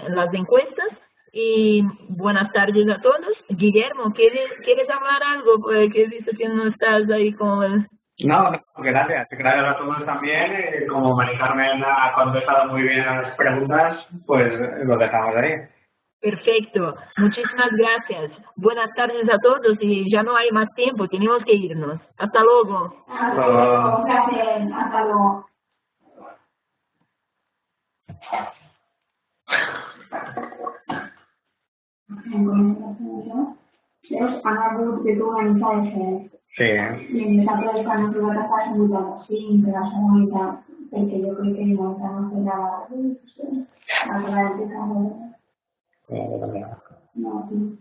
las encuestas. Y buenas tardes a todos. Guillermo, ¿quieres hablar algo? Que dices que no estás ahí con... No, gracias. Gracias a todos también. Como Mari Carmen ha contestado muy bien a las preguntas, pues lo dejamos ahí. Perfecto. Muchísimas gracias. Buenas tardes a todos y ya no hay más tiempo. Tenemos que irnos. Hasta luego. Hasta luego. Gracias. Hasta luego. Es Ana Wood de tu organización. Sí. Y esa proyecta no tuvo que estar muy así, pero la segunda, porque yo creo que no estamos en la no, sí,